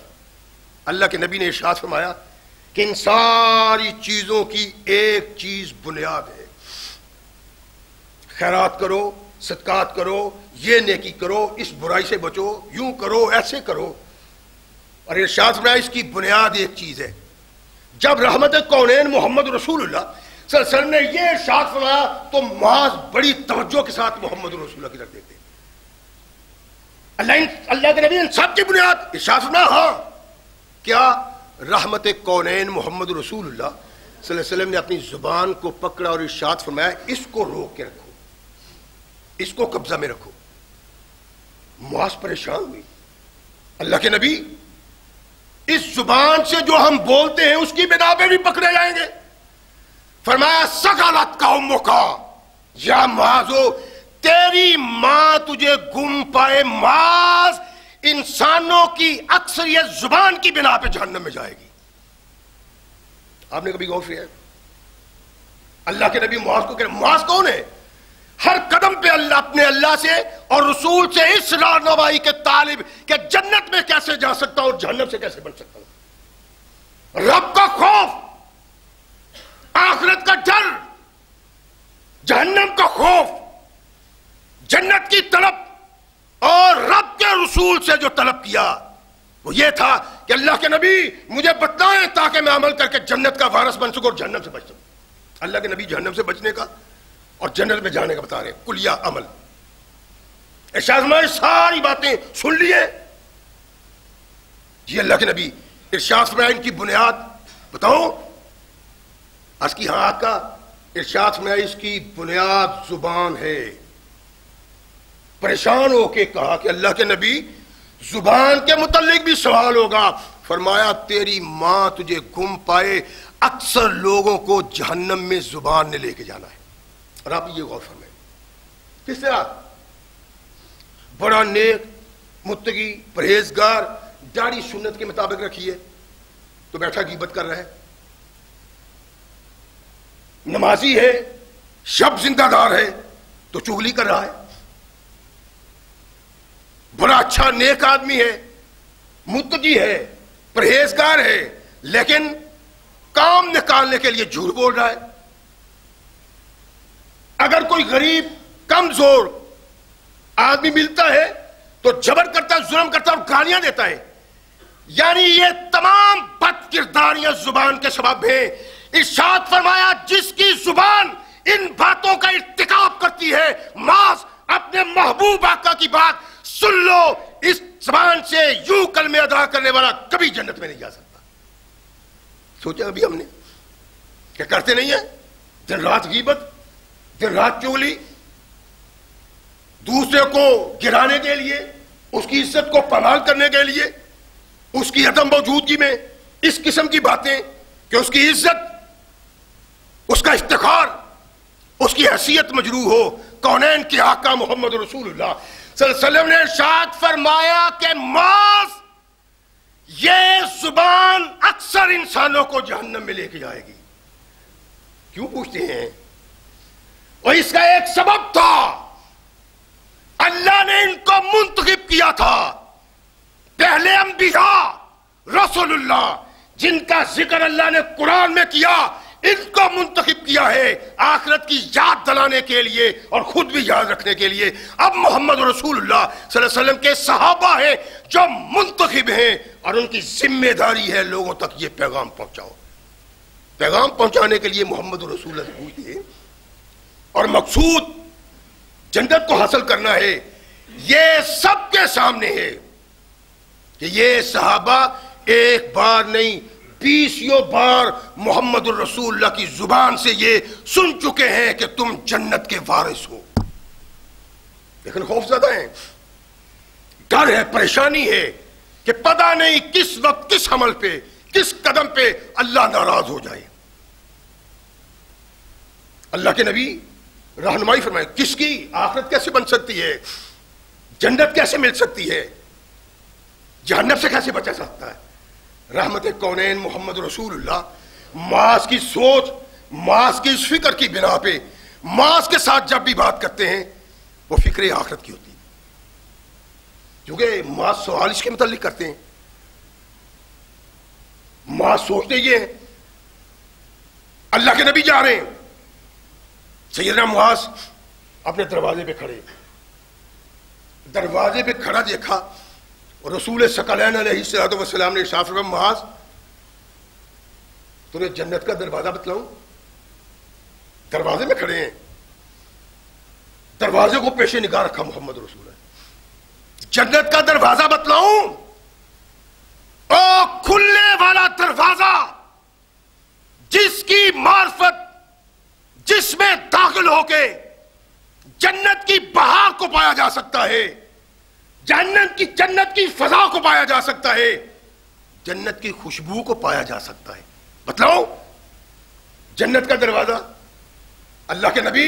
اللہ کے نبی نے ارشاد فرمایا کہ ان ساری چیزوں کی ایک چیز بنیاد ہے، خیرات کرو، صدقات کرو، یہ نیکی کرو، اس برائی سے بچو، یوں کرو، ایسے کرو۔ اور ارشاد فرمایا اس کی بنیاد ایک چیز ہے۔ جب رحمت کونین محمد رسول اللہ صلی اللہ علیہ وسلم نے یہ ارشاد فرمایا تو معاذ بڑی توجہ کے ساتھ محمد رسول اللہ کی طرف دیکھتے۔ اللہ کے نبی ان سب کی بنیاد ارشاد فرمایا، ہاں کیا؟ رحمت کونین محمد رسول اللہ صلی اللہ علیہ وسلم نے اپنی زبان کو پکڑا اور ارشاد فرمایا اس کو روک کے رکھو، اس کو قبضہ میں رکھو۔ معاذ پریشان ہوئی، اللہ کے نبی اس زبان سے جو ہم بولتے ہیں اس کی بنا پہ بھی پکڑے جائیں گے؟ فرمایا سغلت کا امکا، یا معاذو تیری ماں تجھے گم پائے۔ معاذ انسانوں کی اکثریت زبان کی بنا پہ جہنم میں جائے گی۔ آپ نے کبھی غور کیا؟ اللہ کے نبی معاذ کو کہہ رہے، معاذ کون ہے؟ ہر قدم پہ اللہ اپنے اللہ سے اور رسول سے اس رہنمائی کے طالب کہ جنت میں کیسے جا سکتا ہوں اور جہنم سے کیسے بچ سکتا ہوں۔ رب کا خوف، آخرت کا ڈر، جہنم کا خوف، جنت کی طلب، اور رب کے رسول سے جو طلب کیا وہ یہ تھا کہ اللہ کے نبی مجھے بتائیں تاکہ میں عمل کر کے جنت کا وارث بن سکوں اور جہنم سے بچ سکوں۔ اللہ کے نبی جہنم سے بچنے کا اور جنت میں جانے کا بتا رہے ہیں، کلیہ عمل۔ ارشاد فرمایا ساری باتیں سن لیے جی اللہ کے نبی؟ ارشاد فرمایا ان کی بنیاد بتاؤ؟ اس کی ہاں آقا، ارشاد فرمایا اس کی بنیاد زبان ہے۔ پریشان ہو کے کہا کہ اللہ کے نبی زبان کے متعلق بھی سوال ہوگا۔ فرمایا تیری ماں تجھے گم پائے، اکثر لوگوں کو جہنم میں زبان نے لے کے جانا ہے۔ اور آپ یہ غور فرمائیں کس طرح بڑا نیک، متقی، پرہیزگار، داڑھی سنت کے مطابق رکھی ہے تو بیٹھا غیبت کر رہا ہے، نمازی ہے، شب زندہ دار ہے تو چغلی کر رہا ہے، بڑا اچھا نیک آدمی ہے، متقی ہے، پرہیزگار ہے، لیکن کام نکالنے کے لیے جھوٹ بول رہا ہے۔ اگر کوئی غریب کمزور آدمی ملتا ہے تو جبر کرتا ہے، ظلم کرتا ہے اور گالیاں دیتا ہے۔ یعنی یہ تمام بد کرداریاں زبان کے سبب ہیں۔ ارشاد فرمایا جس کی زبان ان باتوں کا ارتکاب کرتی ہے، محض اپنے محبوب آقا کی بات سن لو، اس زبان سے یوں کلمے ادا کرنے والا کبھی جنت میں نہیں جا سکتا۔ سوچا ابھی ہم نے کیا کرتے نہیں ہیں؟ دن رات غیبت، دن رات چغلی، دوسرے کو گرانے کے لیے، اس کی عزت کو پامال کرنے کے لیے، اس کی عدم موجودگی میں اس قسم کی باتیں کہ اس کی عزت، اس کا افتخار، اس کی حیثیت مجروح ہو۔ کونین کے آقا محمد رسول اللہ صلی اللہ علیہ وسلم نے ارشاد فرمایا کہ محض یہ زبان اکثر انسانوں کو جہنم میں لے کے جائے گی۔ کیوں پوچھتے ہیں؟ اور اس کا ایک سبب تھا، اللہ نے ان کو منتخب کیا تھا۔ پہلے انبیاء، رسول اللہ، جن کا ذکر اللہ نے قرآن میں کیا، ان کو منتخب کیا ہے آخرت کی یاد دلانے کے لیے اور خود بھی یاد رکھنے کے لیے۔ اب محمد رسول اللہ صلی اللہ علیہ وسلم کے صحابہ ہیں جو منتخب ہیں، اور ان کی ذمہ داری ہے لوگوں تک یہ پیغام پہنچاؤ۔ پیغام پہنچانے کے لیے محمد رسول اللہ پوچھتے ہیں، اور مقصود جنت کو حاصل کرنا ہے۔ یہ سب کے سامنے ہے کہ یہ صحابہ ایک بار نہیں 20 بار محمد الرسول اللہ کی زبان سے یہ سن چکے ہیں کہ تم جنت کے وارث ہو، لیکن خوف زدہ ہیں، ڈر ہے، پریشانی ہے کہ پتہ نہیں کس وقت، کس عمل پہ، کس قدم پہ اللہ ناراض ہو جائے۔ اللہ کے نبی رہنمائی فرمائے، کس کی آخرت کیسے بن سکتی ہے، جنت کیسے مل سکتی ہے، جہنم سے کیسے بچا سکتا ہے۔ رحمت کونین محمد رسول اللہ معاذ کی سوچ، معاذ کی اس فکر کی بنا پہ معاذ کے ساتھ جب بھی بات کرتے ہیں وہ فکر آخرت کی ہوتی ہے، کیونکہ معاذ سوال اس کے متعلق کرتے ہیں۔ معاذ سوچتے یہ ہیں، اللہ کے نبی جا رہے ہیں، سیدنا معاذ اپنے دروازے پہ کھڑے، دروازے پہ کھڑا دیکھا اور رسول ثقلین علیہ السلام نے ارشاد فرمایا، معاذ تمہیں جنت کا دروازہ بتلاؤں؟ دروازے میں کھڑے ہیں، دروازے کو پیش نگاہ رکھا محمد رسول اللہ، جنت کا دروازہ بتلاؤں؟ او کھلنے والا دروازہ جس کی معرفت، جس میں داخل ہو کے جنت کی بہار کو پایا جا سکتا ہے، جنت کی فضا کو پایا جا سکتا ہے، جنت کی خوشبو کو پایا جا سکتا ہے۔ بتلاؤ جنت کا دروازہ؟ اللہ کے نبی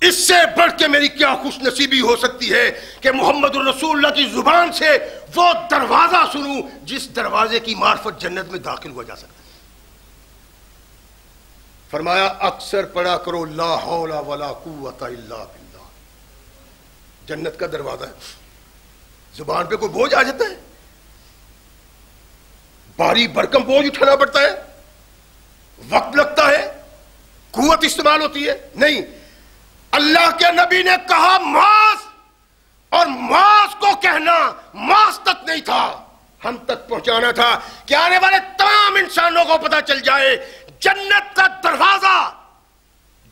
اس سے بڑھ کے میری کیا خوش نصیبی ہو سکتی ہے کہ محمد الرسول اللہ کی زبان سے وہ دروازہ سنوں جس دروازے کی معرفت جنت میں داخل ہوا جا سکتا ہے۔ فرمایا اکثر پڑھا کرو لا حول ولا قوت الا باللہ، جنت کا دروازہ ہے۔ زبان پہ کوئی بوجھ آ جاتا ہے، بھاری بھرکم بوجھ اٹھانا پڑتا ہے، وقت لگتا ہے، قوت استعمال ہوتی ہے؟ نہیں، اللہ کے نبی نے کہا معاذ، اور معاذ کو کہنا معاذ تک نہیں تھا، ہم تک پہنچانا تھا کہ آنے والے تمام انسانوں کو پتہ چل جائے جنت کا دروازہ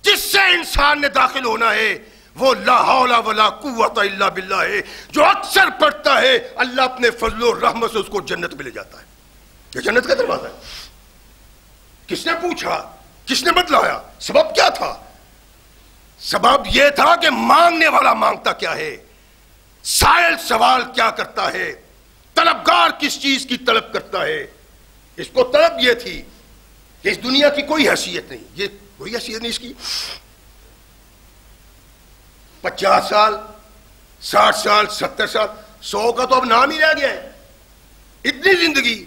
جس سے انسان نے داخل ہونا ہے وہ لا حول ولا قوت الا باللہ ہے۔ جو اکثر پڑھتا ہے اللہ اپنے فضل و رحمت سے اس کو جنت میں لے جاتا ہے۔ یہ جنت کا دروازہ ہے۔ کس نے پوچھا؟ کس نے بتلایا؟ سبب کیا تھا؟ سبب یہ تھا کہ مانگنے والا مانگتا کیا ہے، سائل سوال کیا کرتا ہے، طلبگار کس چیز کی طلب کرتا ہے۔ اس کو طلب یہ تھی کہ اس دنیا کی کوئی حیثیت نہیں، یہ کوئی حیثیت نہیں اس کی، 50 سال 60 سال 70 سال 100 کا تو اب نام ہی رہ گیا ہے، اتنی زندگی،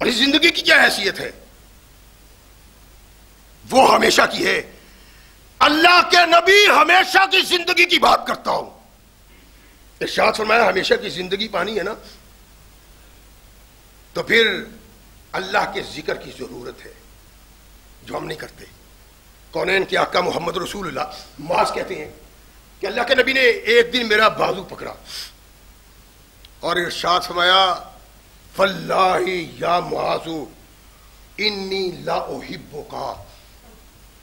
اور اس زندگی کی کیا حیثیت ہے؟ وہ ہمیشہ کی ہے۔ اللہ کے نبی ہمیشہ کی زندگی کی بات کرتا ہوں، ارشاد فرمایا ہمیشہ کی زندگی پانی ہے نا، تو پھر اللہ کے ذکر کی ضرورت ہے جو ہم نہیں کرتے۔ کونین کے آقا محمد رسول اللہ معاذ کہتے ہیں کہ اللہ کے نبی نے ایک دن میرا بازو پکڑا اور ارشاد فرمایا فاللہ یا معاذ انی لا احبک،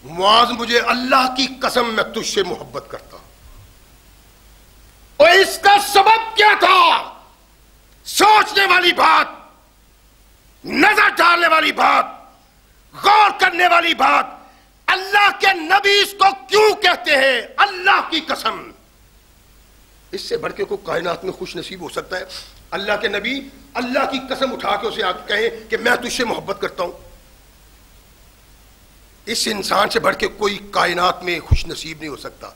معاذ مجھے اللہ کی قسم میں تجھ سے محبت کرتا ہوں۔ اور اس کا سبب کیا تھا؟ سوچنے والی بات، نظر ڈالنے والی بات، غور کرنے والی بات، اللہ کے نبی اس کو کیوں کہتے ہیں اللہ کی قسم؟ اس سے بڑھ کے کوئی کائنات میں خوش نصیب ہو سکتا ہے؟ اللہ کے نبی اللہ کی قسم اٹھا کے اسے کہیں کہ میں تجھ سے محبت کرتا ہوں۔ اس انسان سے بڑھ کے کوئی کائنات میں خوش نصیب نہیں ہو سکتا،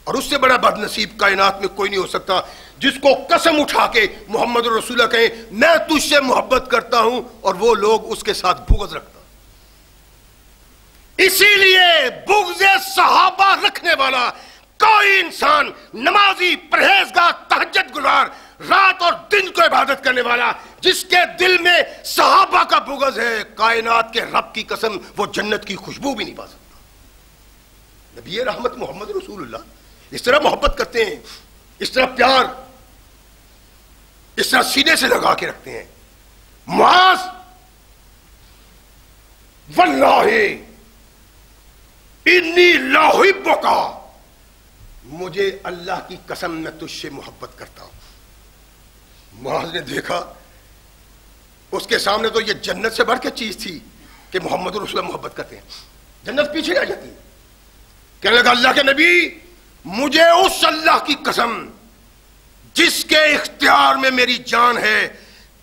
اور اس سے بڑا بد نصیب کائنات میں کوئی نہیں ہو سکتا جس کو قسم اٹھا کے محمد رسول اللہ کہیں میں تجھ سے محبت کرتا ہوں اور وہ لوگ اس کے ساتھ بغض رکھتا۔ اسی لیے بغض صحابہ رکھنے والا کوئی انسان، نمازی، پرہیزگار، تہجد گزار، رات اور دن کو عبادت کرنے والا، جس کے دل میں صحابہ کا بغض ہے، کائنات کے رب کی قسم وہ جنت کی خوشبو بھی نہیں پا سکتا۔ نبی رحمت محمد رسول اللہ اس طرح محبت کرتے ہیں، اس طرح پیار، اس طرح سینے سے لگا کے رکھتے ہیں۔ معاذ واللہ انی لا احبک، مجھے اللہ کی قسم میں تجھ سے محبت کرتا ہوں۔ معاذ نے دیکھا اس کے سامنے تو یہ جنت سے بڑھ کے چیز تھی کہ محمد رسول اللہ محبت کرتے ہیں، جنت پیچھے رہ جاتی ہے۔ کہنے لگا اللہ کے نبی مجھے اس اللہ کی قسم جس کے اختیار میں میری جان ہے،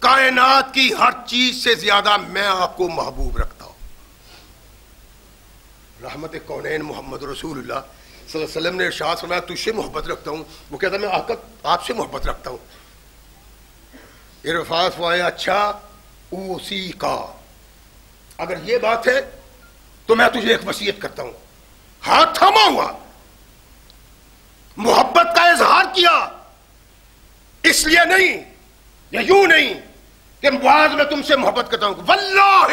کائنات کی ہر چیز سے زیادہ میں آپ کو محبوب رکھتا ہوں۔ رحمت کونین محمد رسول اللہ صلی اللہ علیہ وسلم نے ارشاد فرمایا تجھ سے محبت رکھتا ہوں، وہ کہتا میں آپ سے محبت رکھتا ہوں۔ ارفاس فرمایا اچھا اوسی کا، اگر یہ بات ہے تو میں تجھے ایک وصیت کرتا ہوں۔ ہاتھ تھاما ہوا، محبت کا اظہار کیا، اس لیے نہیں یا یوں نہیں کہ معاذ میں تم سے محبت کرتا ہوں، واللہ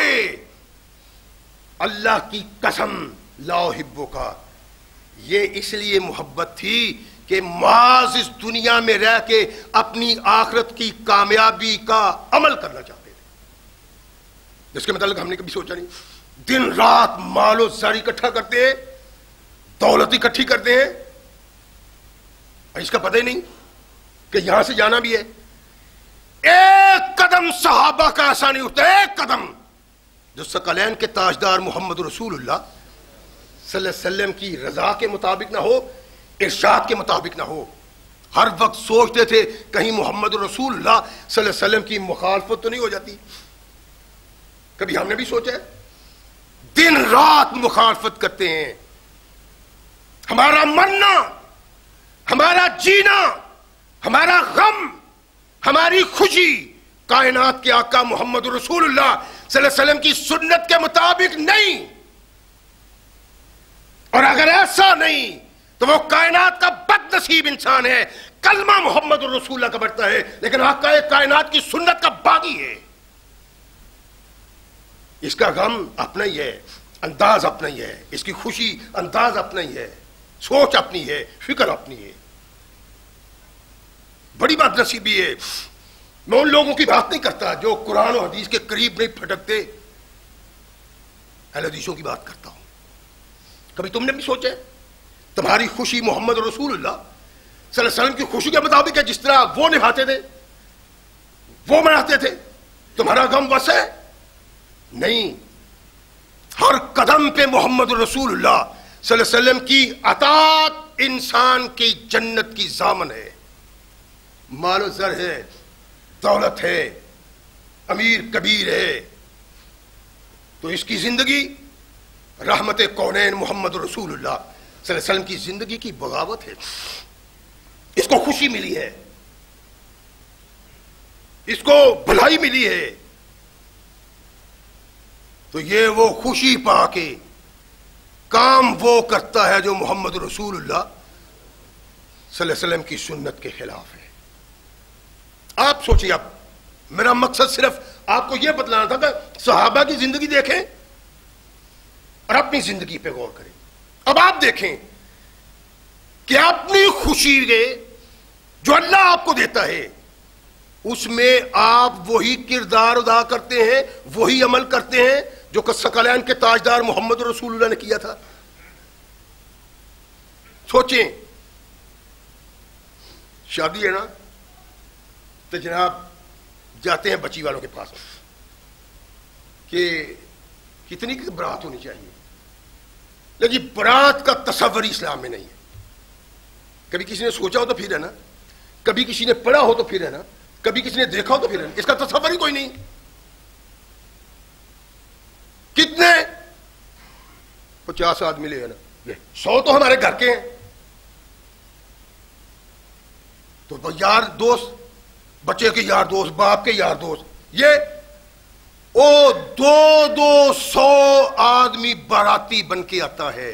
اللہ کی قسم لا احبک، یہ اس لیے محبت تھی کہ معاذ اس دنیا میں رہ کے اپنی آخرت کی کامیابی کا عمل کرنا چاہتے تھے، جس کے متعلق ہم نے کبھی سوچا نہیں۔ دن رات مال و زر اکٹھا کرتے ہیں، دولت اکٹھی کرتے ہیں، اور اس کا پتہ ہی نہیں کہ یہاں سے جانا بھی ہے۔ ایک قدم صحابہ کا ایسا نہیں اٹھتا، ایک قدم جو ثقلین کے تاجدار محمد رسول اللہ صلی اللہ علیہ وسلم کی رضا کے مطابق نہ ہو، ارشاد کے مطابق نہ ہو۔ ہر وقت سوچتے تھے کہیں محمد رسول اللہ صلی اللہ علیہ وسلم کی مخالفت تو نہیں ہو جاتی۔ کبھی ہم نے بھی سوچا ہے؟ دن رات مخالفت کرتے ہیں۔ ہمارا مرنا، ہمارا جینا، ہمارا غم، ہماری خوشی کائنات کے آقا محمد رسول اللہ صلی اللہ علیہ وسلم کی سنت کے مطابق نہیں، اور اگر ایسا نہیں تو وہ کائنات کا بد نصیب انسان ہے۔ کلمہ محمد رسول اللہ کا بڑھتا ہے لیکن آقا کائنات کی سنت کا باغی ہے۔ اس کا غم اپنا ہی ہے، انداز اپنا ہی ہے، اس کی خوشی انداز اپنا ہی ہے، سوچ اپنی ہے، فکر اپنی ہے۔ بڑی بات نصیبی ہے۔ میں ان لوگوں کی بات نہیں کرتا جو قرآن و حدیث کے قریب نہیں پھٹکتے، اہل حدیثوں کی بات کرتا ہوں۔ کبھی تم نے بھی سوچا تمہاری خوشی محمد رسول اللہ صلی اللہ علیہ وسلم کی خوشی کے مطابق ہے؟ جس طرح وہ نبھاتے تھے، وہ مناتے تھے، تمہارا غم بس ہے؟ نہیں، ہر قدم پہ محمد رسول اللہ صلی اللہ علیہ وسلم کی اطاعت انسان کی جنت کی ضامن ہے۔ مال و زر ہے، دولت ہے، امیر کبیر ہے، تو اس کی زندگی رحمت کونین محمد رسول اللہ صلی اللہ علیہ وسلم کی زندگی کی بغاوت ہے۔ اس کو خوشی ملی ہے، اس کو بھلائی ملی ہے، تو یہ وہ خوشی پا کے کام وہ کرتا ہے جو محمد رسول اللہ صلی اللہ علیہ وسلم کی سنت کے خلاف ہے. آپ سوچیے، اب میرا مقصد صرف آپ کو یہ بتلانا تھا کہ صحابہ کی زندگی دیکھیں اور اپنی زندگی پہ غور کریں. اب آپ دیکھیں کہ اپنی خوشی کے جو اللہ آپ کو دیتا ہے اس میں آپ وہی کردار ادا کرتے ہیں، وہی عمل کرتے ہیں جو ثقلین کے تاجدار محمد رسول اللہ نے کیا تھا. سوچیں، شادی ہے نا تو جناب جاتے ہیں بچی والوں کے پاس کہ کتنی برات ہونی چاہیے، لیکن برات کا تصور اسلام میں نہیں ہے. کبھی کسی نے سوچا ہو تو پھر ہے نا، کبھی کسی نے پڑھا ہو تو پھر ہے نا، کبھی کسی نے دیکھا ہو تو پھر ہے نا، اس کا تصور ہی کوئی نہیں. کتنے 50 آدمی لے نا، 100 تو ہمارے گھر کے ہیں. تو یار دوست، بچے کے یار دوست، باپ کے یار دوست، یہ 200 آدمی باراتی بن کے آتا ہے.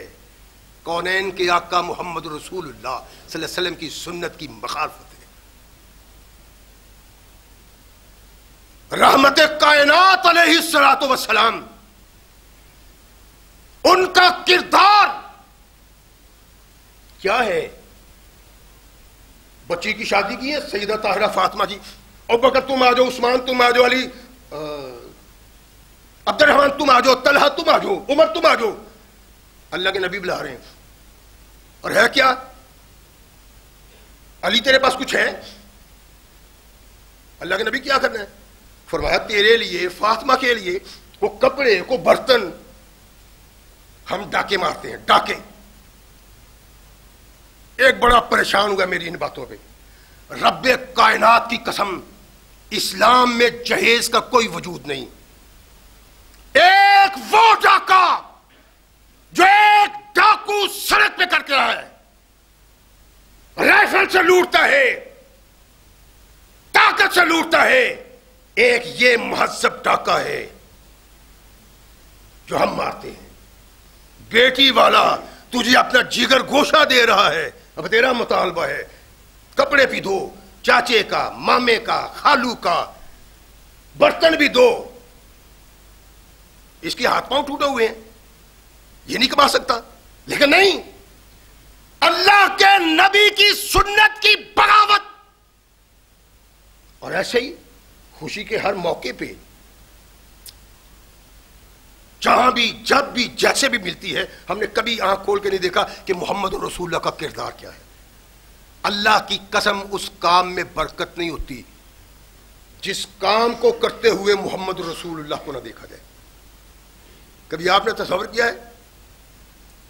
کونین کے آقا محمد رسول اللہ صلی اللہ علیہ وسلم کی سنت کی مخالفت ہے. رحمت کائنات علیہ الصلوۃ والسلام، ان کا کردار کیا ہے؟ بچی کی شادی کی ہے سیدہ طاہرہ فاطمہ جی، ابوبکر تم آ جاؤ، عثمان تم آ جاؤ، علی عبد الرحمن تم آ جاؤ، طلحہ تم آ جاؤ، عمر تم آ جاؤ. اللہ کے نبی بلا رہے ہیں، اور ہے کیا؟ علی تیرے پاس کچھ ہے؟ اللہ کے نبی کیا کرنا ہے؟ فرمایا تیرے لیے، فاطمہ کے لیے وہ کپڑے، کو برتن ہم ڈاکے مارتے ہیں، ڈاکے. ایک بڑا پریشان ہوا میری ان باتوں پہ. رب کائنات کی قسم، اسلام میں جہیز کا کوئی وجود نہیں. ایک وہ ڈاکہ جو ایک ڈاکو سڑک پہ کر کے رہا ہے، رائفل سے لوٹتا ہے، طاقت سے لوٹتا ہے. ایک یہ مہذب ڈاکہ ہے جو ہم مارتے ہیں. بیٹی والا تجھے اپنا جگر گوشہ دے رہا ہے، اب تیرا مطالبہ ہے کپڑے بھی دو، چاچے کا، مامے کا، خالو کا، برتن بھی دو. اس کے ہاتھ پاؤں ٹوٹے ہوئے ہیں، یہ نہیں کما سکتا. لیکن نہیں، اللہ کے نبی کی سنت کی بغاوت. اور ایسے ہی خوشی کے ہر موقع پہ، جہاں بھی، جب بھی، جیسے بھی ملتی ہے، ہم نے کبھی آنکھ کھول کے نہیں دیکھا کہ محمد رسول اللہ کا کردار کیا ہے. اللہ کی قسم اس کام میں برکت نہیں ہوتی جس کام کو کرتے ہوئے محمد رسول اللہ کو نہ دیکھا جائے. کبھی آپ نے تصور کیا ہے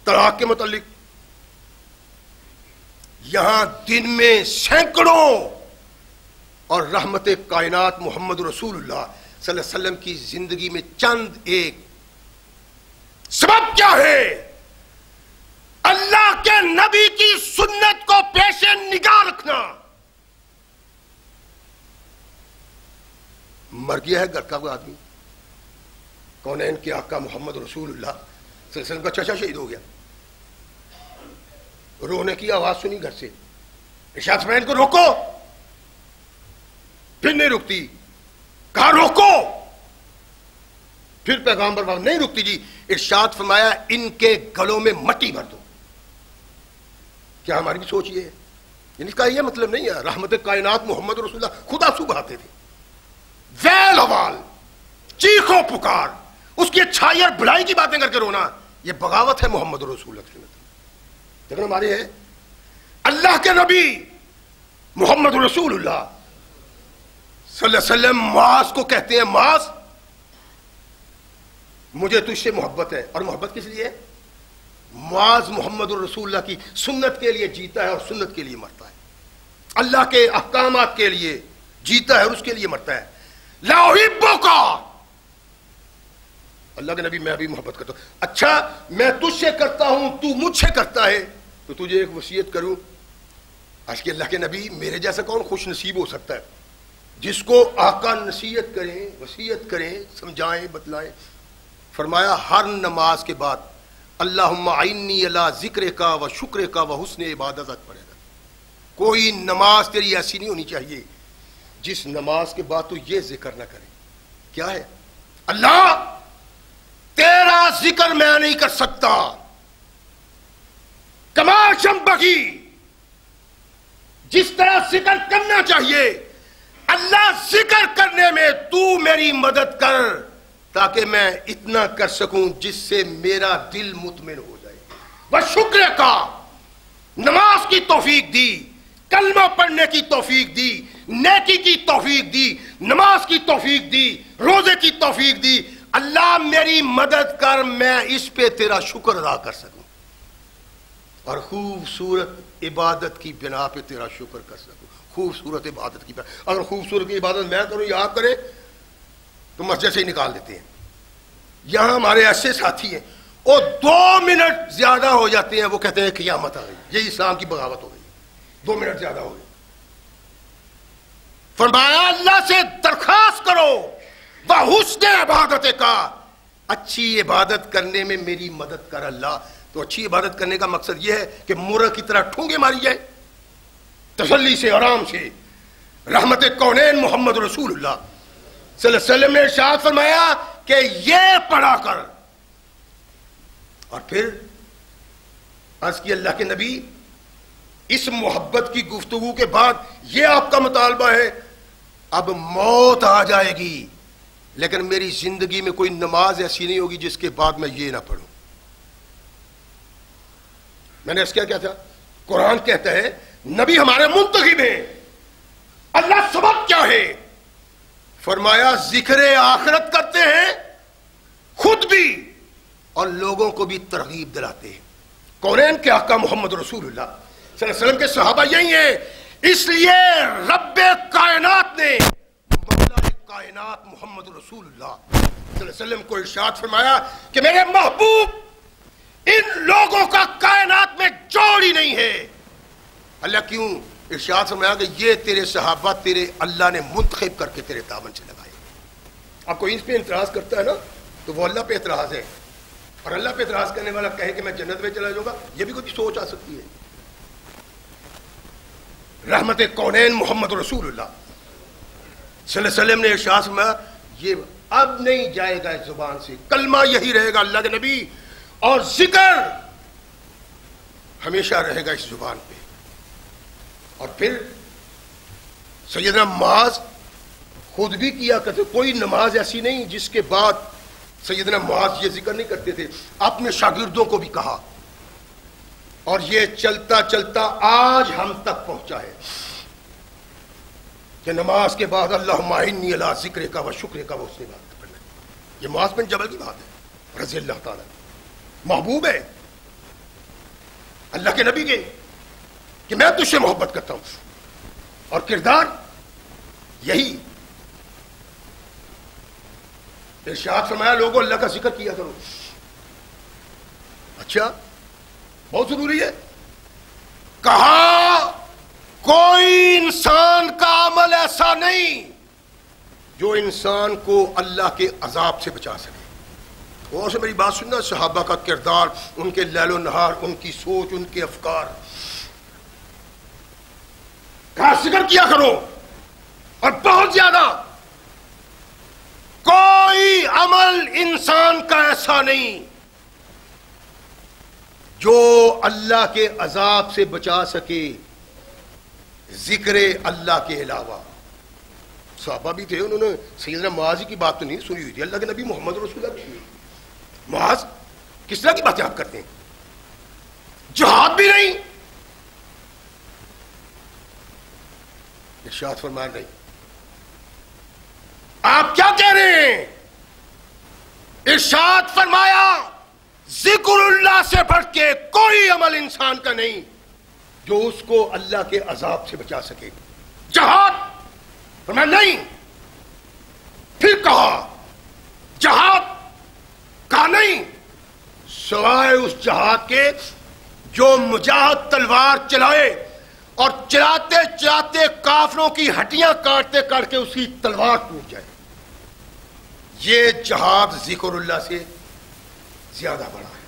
طلاق کے متعلق؟ یہاں دن میں سینکڑوں، اور رحمت کائنات محمد رسول اللہ صلی اللہ علیہ وسلم کی زندگی میں چند ایک سبب کیا ہے؟ اللہ کے نبی کی سنت کو پیش نگاہ رکھنا. مر گیا ہے گھر کا کوئی آدمی، کونین کے آقا محمد رسول اللہ صلی اللہ علیہ وسلم کا چچا شہید ہو گیا، رونے کی آواز سنی گھر سے، ارشاد فرمایا کو روکو، پھر نہیں رکتی. کہا روکو، پھر پیغامبر بات نہیں رکتی جی. ارشاد فرمایا ان کے گلوں میں مٹی بھر دو. کیا ہماری بھی سوچ یہ ہے؟ یعنی اس کا یہ مطلب نہیں ہے رحمت کائنات محمد رسول اللہ خدا سو بہاتے تھے، ویل اوال، چیخو پکار، اس کی اچھائی اور بھلائی کی باتیں کر کے رونا، یہ بغاوت ہے محمد رسول اللہ. لیکن ہماری ہے اللہ کے نبی محمد رسول اللہ صلی اللہ علیہ وسلم معاذ کو کہتے ہیں، معاذ مجھے تجھ سے محبت ہے. اور محبت کس لیے ہے؟ معاذ محمد رسول اللہ کی سنت کے لیے جیتا ہے اور سنت کے لیے مرتا ہے، اللہ کے احکامات کے لیے جیتا ہے اور اس کے لیے مرتا ہے. لا احبک، اللہ کے نبی میں بھی محبت کرتا ہوں. اچھا میں تجھ سے کرتا ہوں، تو مجھ سے کرتا ہے، تو تجھے ایک وصیت کروں. آج کے اللہ کے نبی میرے جیسا کون خوش نصیب ہو سکتا ہے جس کو آقا نصیحت کریں، وصیت کریں، سمجھائیں، بتلائیں. فرمایا ہر نماز کے بعد اللہم اعنی علی ذکر کا و شکر کا و حسن عبادت پڑھے گا. کوئی نماز تیری ایسی نہیں ہونی چاہیے جس نماز کے بعد تو یہ ذکر نہ کرے. کیا ہے؟ اللہ تیرا ذکر میں نہیں کر سکتا کما شمبگی، جس طرح ذکر کرنا چاہیے. اللہ ذکر کرنے میں تو میری مدد کر تاکہ میں اتنا کر سکوں جس سے میرا دل مطمئن ہو جائے. وہ شکر کا نماز کی توفیق دی، کلمہ پڑھنے کی توفیق دی، نیکی کی توفیق دی، نماز کی توفیق دی، روزے کی توفیق دی. اللہ میری مدد کر میں اس پہ تیرا شکر ادا کر سکوں اور خوبصورت عبادت کی بنا پہ تیرا شکر کر سکوں. خوبصورت عبادت کی بنا، اگر خوبصورت کی عبادت میں کروں یا آپ کریں تو مسجد سے ہی نکال دیتے ہیں. یہاں ہمارے ایسے ساتھی ہیں وہ 2 منٹ زیادہ ہو جاتے ہیں، وہ کہتے ہیں قیامت آ گئی. یہی اسلام کی بغاوت ہو گئی، 2 منٹ زیادہ ہو گئی. فرمایا اللہ سے درخواست کرو وحسن عبادت کا، اچھی عبادت کرنے میں میری مدد کر اللہ. تو اچھی عبادت کرنے کا مقصد یہ ہے کہ مرغ کی طرح ٹھونگے ماری جائے تسلی سے، آرام سے. رحمت کونین محمد رسول اللہ صلی اللہ علیہ وسلم نے ارشاد فرمایا کہ یہ پڑھا کر. اور پھر عرض کی اللہ کے نبی اس محبت کی گفتگو کے بعد یہ آپ کا مطالبہ ہے اب موت آ جائے گی لیکن میری زندگی میں کوئی نماز ایسی نہیں ہوگی جس کے بعد میں یہ نہ پڑھوں. میں نے اس کیا تھا؟ قرآن کہتا ہے نبی ہمارے منتخب ہیں. اللہ سبق کیا ہے؟ فرمایا ذکر آخرت کرتے ہیں خود بھی اور لوگوں کو بھی ترغیب دلاتے ہیں. کونین کے آقا محمد رسول اللہ صلی اللہ علیہ وسلم کے صحابہ یہی ہیں. اس لیے رب کائنات نے مولا کائنات محمد رسول اللہ صلی اللہ علیہ وسلم کو ارشاد فرمایا کہ میرے محبوب ان لوگوں کا کائنات میں جوڑ ہی نہیں ہے. اللہ کیوں؟ ارشاد فرمایا کہ یہ تیرے صحابہ تیرے اللہ نے منتخب کر کے تیرے دامن سے لگائے. اب کوئی اس پہ اعتراض کرتا ہے نا تو وہ اللہ پہ اعتراض ہے، اور اللہ پہ اعتراض کرنے والا کہے کہ میں جنت میں چلا جاؤں گا، یہ بھی کوئی سوچ آ سکتی ہے. رحمت کونین محمد رسول اللہ صلی اللہ علیہ وسلم نے ارشاد فرمایا یہ اب نہیں جائے گا اس زبان سے، کلمہ یہی رہے گا اللہ کے نبی، اور ذکر ہمیشہ رہے گا اس زبان پہ. اور پھر سیدنا معاذ خود بھی کیا کرتے، کوئی نماز ایسی نہیں جس کے بعد سیدنا معاذ یہ ذکر نہیں کرتے تھے. اپنے شاگردوں کو بھی کہا اور یہ چلتا چلتا آج ہم تک پہنچا ہے کہ نماز کے بعد اللہم اعنی علی ذکر کا و شکر کا و حسن عبادت کرنا. یہ معاذ بن جبل کی بات ہے رضی اللہ تعالیٰ. محبوب ہے اللہ کے نبی کے کہ میں تجھ سے محبت کرتا ہوں، اور کردار یہی. ارشاد فرمایا لوگوں اللہ کا ذکر کیا کرو. اچھا بہت ضروری ہے. کہا کوئی انسان کا عمل ایسا نہیں جو انسان کو اللہ کے عذاب سے بچا سکے. اور سے میری بات سننا، صحابہ کا کردار، ان کے لیل و نہار، ان کی سوچ، ان کے افکار. کہا ذکر کیا کرو، اور بہت زیادہ. کوئی عمل انسان کا ایسا نہیں جو اللہ کے عذاب سے بچا سکے ذکر اللہ کے علاوہ. صحابہ بھی تھے، انہوں نے سیدنا معاذ کی بات تو نہیں سنی ہوئی تھی، اللہ کے نبی محمد رسول اللہ کی. معاذ کس طرح کی باتیں آپ کرتے ہیں؟ جہاد بھی نہیں. ارشاد فرمایا نہیں. آپ کیا کہہ رہے ہیں؟ ارشاد فرمایا ذکر اللہ سے بڑھ کے کوئی عمل انسان کا نہیں جو اس کو اللہ کے عذاب سے بچا سکے. جہاد فرمایا نہیں. پھر کہا جہاد کا نہیں سوائے اس جہاد کے جو مجاہد تلوار چلائے اور چلاتے چلاتے کافروں کی ہڈیاں کاٹتے کاٹ کے اس کی تلوار ٹوٹ جائے. یہ جہاد ذکر اللہ سے زیادہ بڑا ہے.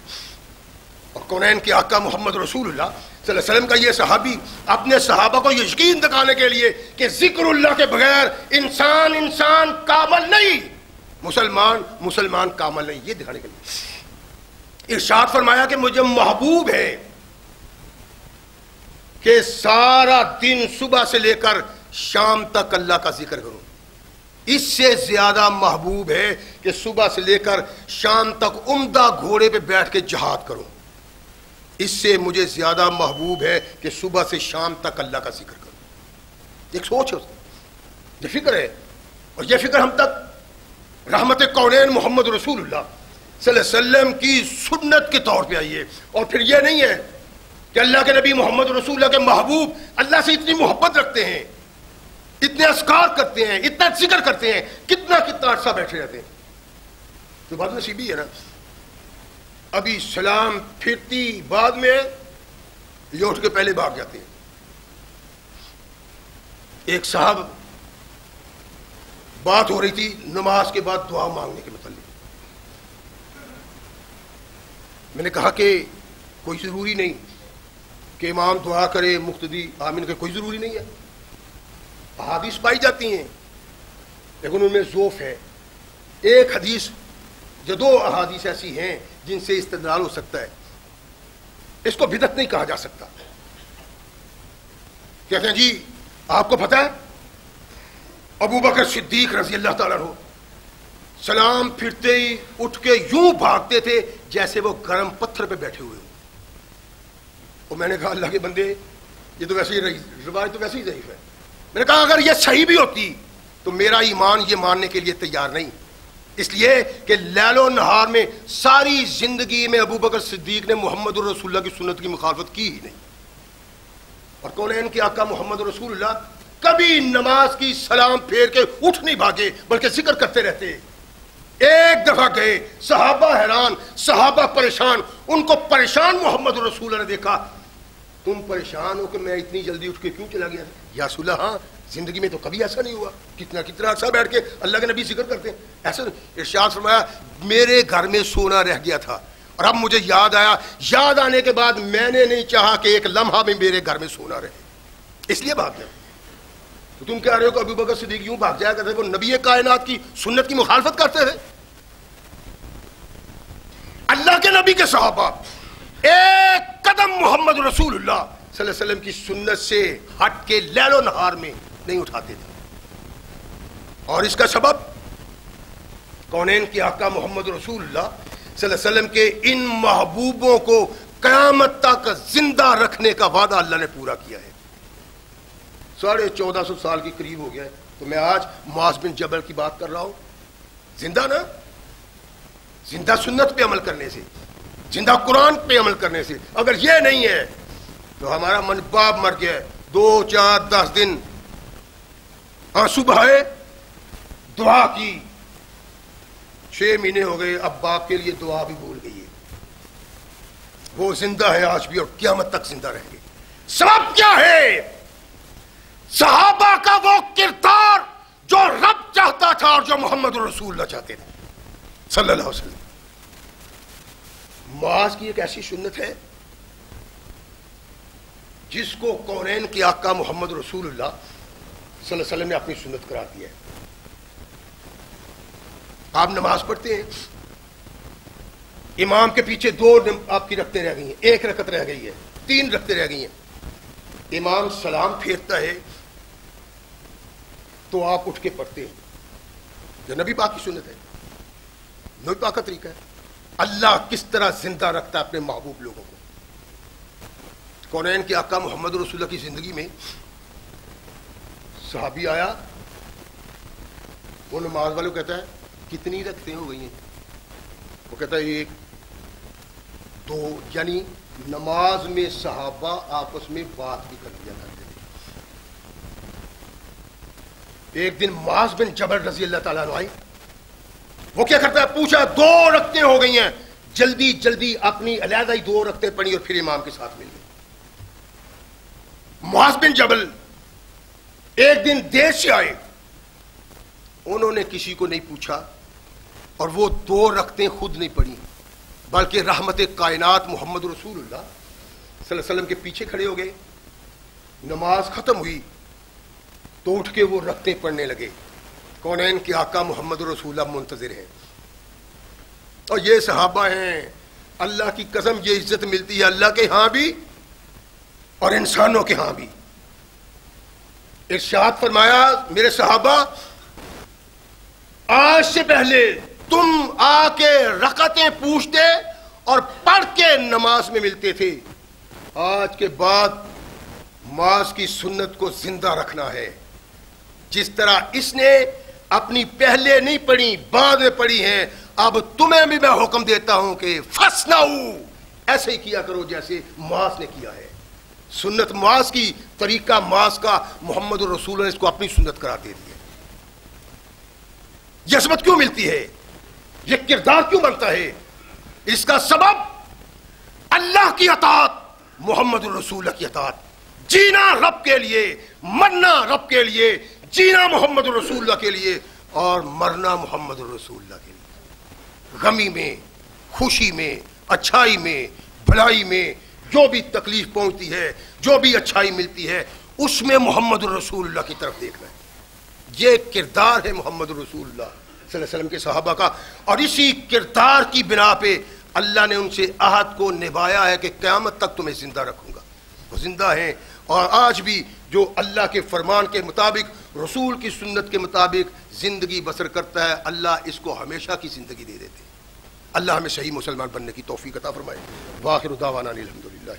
اور کونین کے آقا محمد رسول اللہ صلی اللہ علیہ وسلم کا یہ صحابی اپنے صحابہ کو یقین دکھانے کے لیے کہ ذکر اللہ کے بغیر انسان کامل نہیں، مسلمان کامل نہیں، یہ دکھانے کے لیے ارشاد فرمایا کہ مجھے محبوب ہے کہ سارا دن صبح سے لے کر شام تک اللہ کا ذکر کروں، اس سے زیادہ محبوب ہے کہ صبح سے لے کر شام تک عمدہ گھوڑے پہ بیٹھ کے جہاد کروں، اس سے مجھے زیادہ محبوب ہے کہ صبح سے شام تک اللہ کا ذکر کروں۔ ایک سوچ ہے، یہ فکر ہے، اور یہ فکر ہم تک رحمت کونین محمد رسول اللہ صلی اللہ علیہ وسلم کی سنت کے طور پہ آئی ہے۔ اور پھر یہ نہیں ہے کہ اللہ کے نبی محمد رسول اللہ کے محبوب اللہ سے اتنی محبت رکھتے ہیں، اتنے اذکار کرتے ہیں، اتنا ذکر کرتے ہیں، کتنا عرصہ بیٹھے رہتے ہیں، تو بات نصیبی ہے نا۔ ابھی سلام پھرتی بعد میں یہ اٹھ کے پہلے بھاگ جاتے ہیں۔ ایک صاحب بات ہو رہی تھی نماز کے بعد دعا مانگنے کے متعلق، میں نے کہا کہ کوئی ضروری نہیں کہ امام دعا کرے مقتدی آمین کرے، کوئی ضروری نہیں ہے، احادیث پائی جاتی ہیں لیکن ان میں ضعف ہے۔ ایک حدیث یا دو احادیث ایسی ہیں جن سے استدلال ہو سکتا ہے، اس کو بدعت نہیں کہا جا سکتا۔ کہتے ہیں جی آپ کو پتہ ہے ابو بکر صدیق رضی اللہ تعالیٰ عنہ سلام پھرتے ہی اٹھ کے یوں بھاگتے تھے جیسے وہ گرم پتھر پہ بیٹھے ہوئے ہوں۔ اور میں نے کہا اللہ کے بندے یہ تو ویسے ہی روایت تو ویسے ہی ضعیف ہے۔ میں نے کہا اگر یہ صحیح بھی ہوتی تو میرا ایمان یہ ماننے کے لیے تیار نہیں، اس لیے کہ لیل و نہار میں ساری زندگی میں ابو بکر صدیق نے محمد رسول اللہ کی سنت کی مخالفت کی ہی نہیں، اور کونین کے آقا محمد رسول اللہ کبھی نماز کی سلام پھیر کے اٹھ نہیں بھاگے بلکہ ذکر کرتے رہتے۔ ایک دفعہ گئے، صحابہ حیران، صحابہ پریشان، ان کو پریشان محمد رسول اللہ نے دیکھا، تم پریشان ہو کہ میں اتنی جلدی اٹھ کے کیوں چلا گیا؟ یا رسول اللہ ہاں زندگی میں تو کبھی ایسا نہیں ہوا، کتنا عرصہ بیٹھ کے اللہ کے نبی ذکر کرتے ہیں، ایسا ارشاد فرمایا میرے گھر میں سونا رہ گیا تھا اور اب مجھے یاد آیا، یاد آنے کے بعد میں نے نہیں چاہا کہ ایک لمحہ میں میرے گھر میں سونا رہے، اس لیے بھاگ گیا۔ تو تم کہہ رہے ہو کہ ابو بکر صدیق یوں بھاگ جایا کرتے، وہ نبی کائنات کی سنت کی مخالفت کرتے تھے؟ اللہ کے نبی کے صحابہ ایک قدم محمد رسول اللہ صلی اللہ علیہ وسلم کی سنت سے ہٹ کے لیل و نہار میں نہیں اٹھاتے تھے، اور اس کا سبب کونین کے آقا محمد رسول اللہ صلی اللہ علیہ وسلم کے ان محبوبوں کو قیامت تک زندہ رکھنے کا وعدہ اللہ نے پورا کیا ہے۔ 1450 سال کے قریب ہو گیا ہے، تو میں آج معاذ بن جبل کی بات کر رہا ہوں، زندہ نا، زندہ سنت پہ عمل کرنے سے، زندہ قرآن پہ عمل کرنے سے۔ اگر یہ نہیں ہے تو ہمارا من باپ مر گیا ہے، 2 4 10 دن آنسو بہائے، دعا کی، 6 مہینے ہو گئے، اب باپ کے لیے دعا بھی بھول گئی ہے۔ وہ زندہ ہے آج بھی اور قیامت تک زندہ رہیں گے۔ سبب کیا ہے؟ صحابہ کا وہ کردار جو رب چاہتا تھا اور جو محمد رسول اللہ چاہتے تھے صلی اللہ علیہ وسلم۔ معاذ کی ایک ایسی سنت ہے جس کو کونین کے آقا محمد رسول اللہ صلی اللہ علیہ وسلم نے اپنی سنت قرار دیا ہے۔ آپ نماز پڑھتے ہیں، امام کے پیچھے 2 آپ کی رکعتیں رہ گئی ہیں، 1 رکعت رہ گئی ہے، 3 رکعتیں رہ گئی ہیں، امام سلام پھیرتا ہے تو آپ اٹھ کے پڑھتے ہیں، جو نبی پاک کی سنت ہے، نبی پاک کا طریقہ ہے۔ اللہ کس طرح زندہ رکھتا ہے اپنے محبوب لوگوں کو۔ کونین کے آقا محمد رسول اللہ کی زندگی میں صحابی آیا، وہ نماز والوں کہتا ہے کتنی رکعتیں ہو گئی ہیں؟ وہ کہتا ہے 1 2، یعنی نماز میں صحابہ آپس میں بات بھی کر لیا کرتے تھے۔ ایک دن معاذ بن جبل رضی اللہ تعالیٰ عنہ آئے، وہ کیا کرتا ہے؟ پوچھا 2 رکعتیں ہو گئی ہیں، جلدی جلدی اپنی علیحدہ ہی 2 رکعتیں پڑھی اور پھر امام کے ساتھ مل گئے۔ معاذ بن جبل ایک دن دیر سے آئے، انہوں نے کسی کو نہیں پوچھا اور وہ 2 رکعتیں خود نہیں پڑھی، بلکہ رحمت کائنات محمد رسول اللہ صلی اللہ علیہ وسلم کے پیچھے کھڑے ہو گئے. نماز ختم ہوئی تو اٹھ کے وہ رکعتیں پڑھنے لگے. کونین کے آقا محمد رسول اللہ منتظر ہیں اور یہ صحابہ ہیں. اللہ کی قسم یہ عزت ملتی ہے اللہ کے ہاں بھی اور انسانوں کے ہاں بھی. ارشاد فرمایا میرے صحابہ آج سے پہلے تم آ کے رکعتیں پوچھتے اور پڑھ کے نماز میں ملتے تھے. آج کے بعد نماز کی سنت کو زندہ رکھنا ہے. جس طرح اس نے اپنی پہلے نہیں پڑھی بعد میں پڑھی ہیں, اب تمہیں بھی میں حکم دیتا ہوں کہ فَاسْنَعُوا ایسے ہی کیا کرو جیسے معاذ نے کیا ہے. سنت معاذ کی, طریقہ معاذ کا محمد الرسول نے اس کو اپنی سنت قرار دے دی ہے. یہ عظمت کیوں ملتی ہے, یہ کردار کیوں بنتا ہے؟ اس کا سبب اللہ کی اطاعت, محمد الرسول کی اطاعت. جینا رب کے لیے, مرنا رب کے لیے. جینا محمد الرسول اللہ کے لیے اور مرنا محمد الرسول اللہ کے لیے. غمی میں, خوشی میں, اچھائی میں, بھلائی میں جو بھی تکلیف پہنچتی ہے, جو بھی اچھائی ملتی ہے, اس میں محمد الرسول اللہ کی طرف دیکھنا ہے. یہ کردار ہے محمد الرسول اللہ صلی اللہ علیہ وسلم کے صحابہ کا, اور اسی کردار کی بنا پہ اللہ نے ان سے عہد کو نبھایا ہے کہ قیامت تک تمہیں زندہ رکھوں گا. وہ زندہ ہیں اور آج بھی جو اللہ کے فرمان کے مطابق, رسول کی سنت کے مطابق زندگی بسر کرتا ہے, اللہ اس کو ہمیشہ کی زندگی دے دیتے. اللہ ہمیں صحیح مسلمان بننے کی توفیق عطا فرمائے. واخر دعوانا الحمدللہ.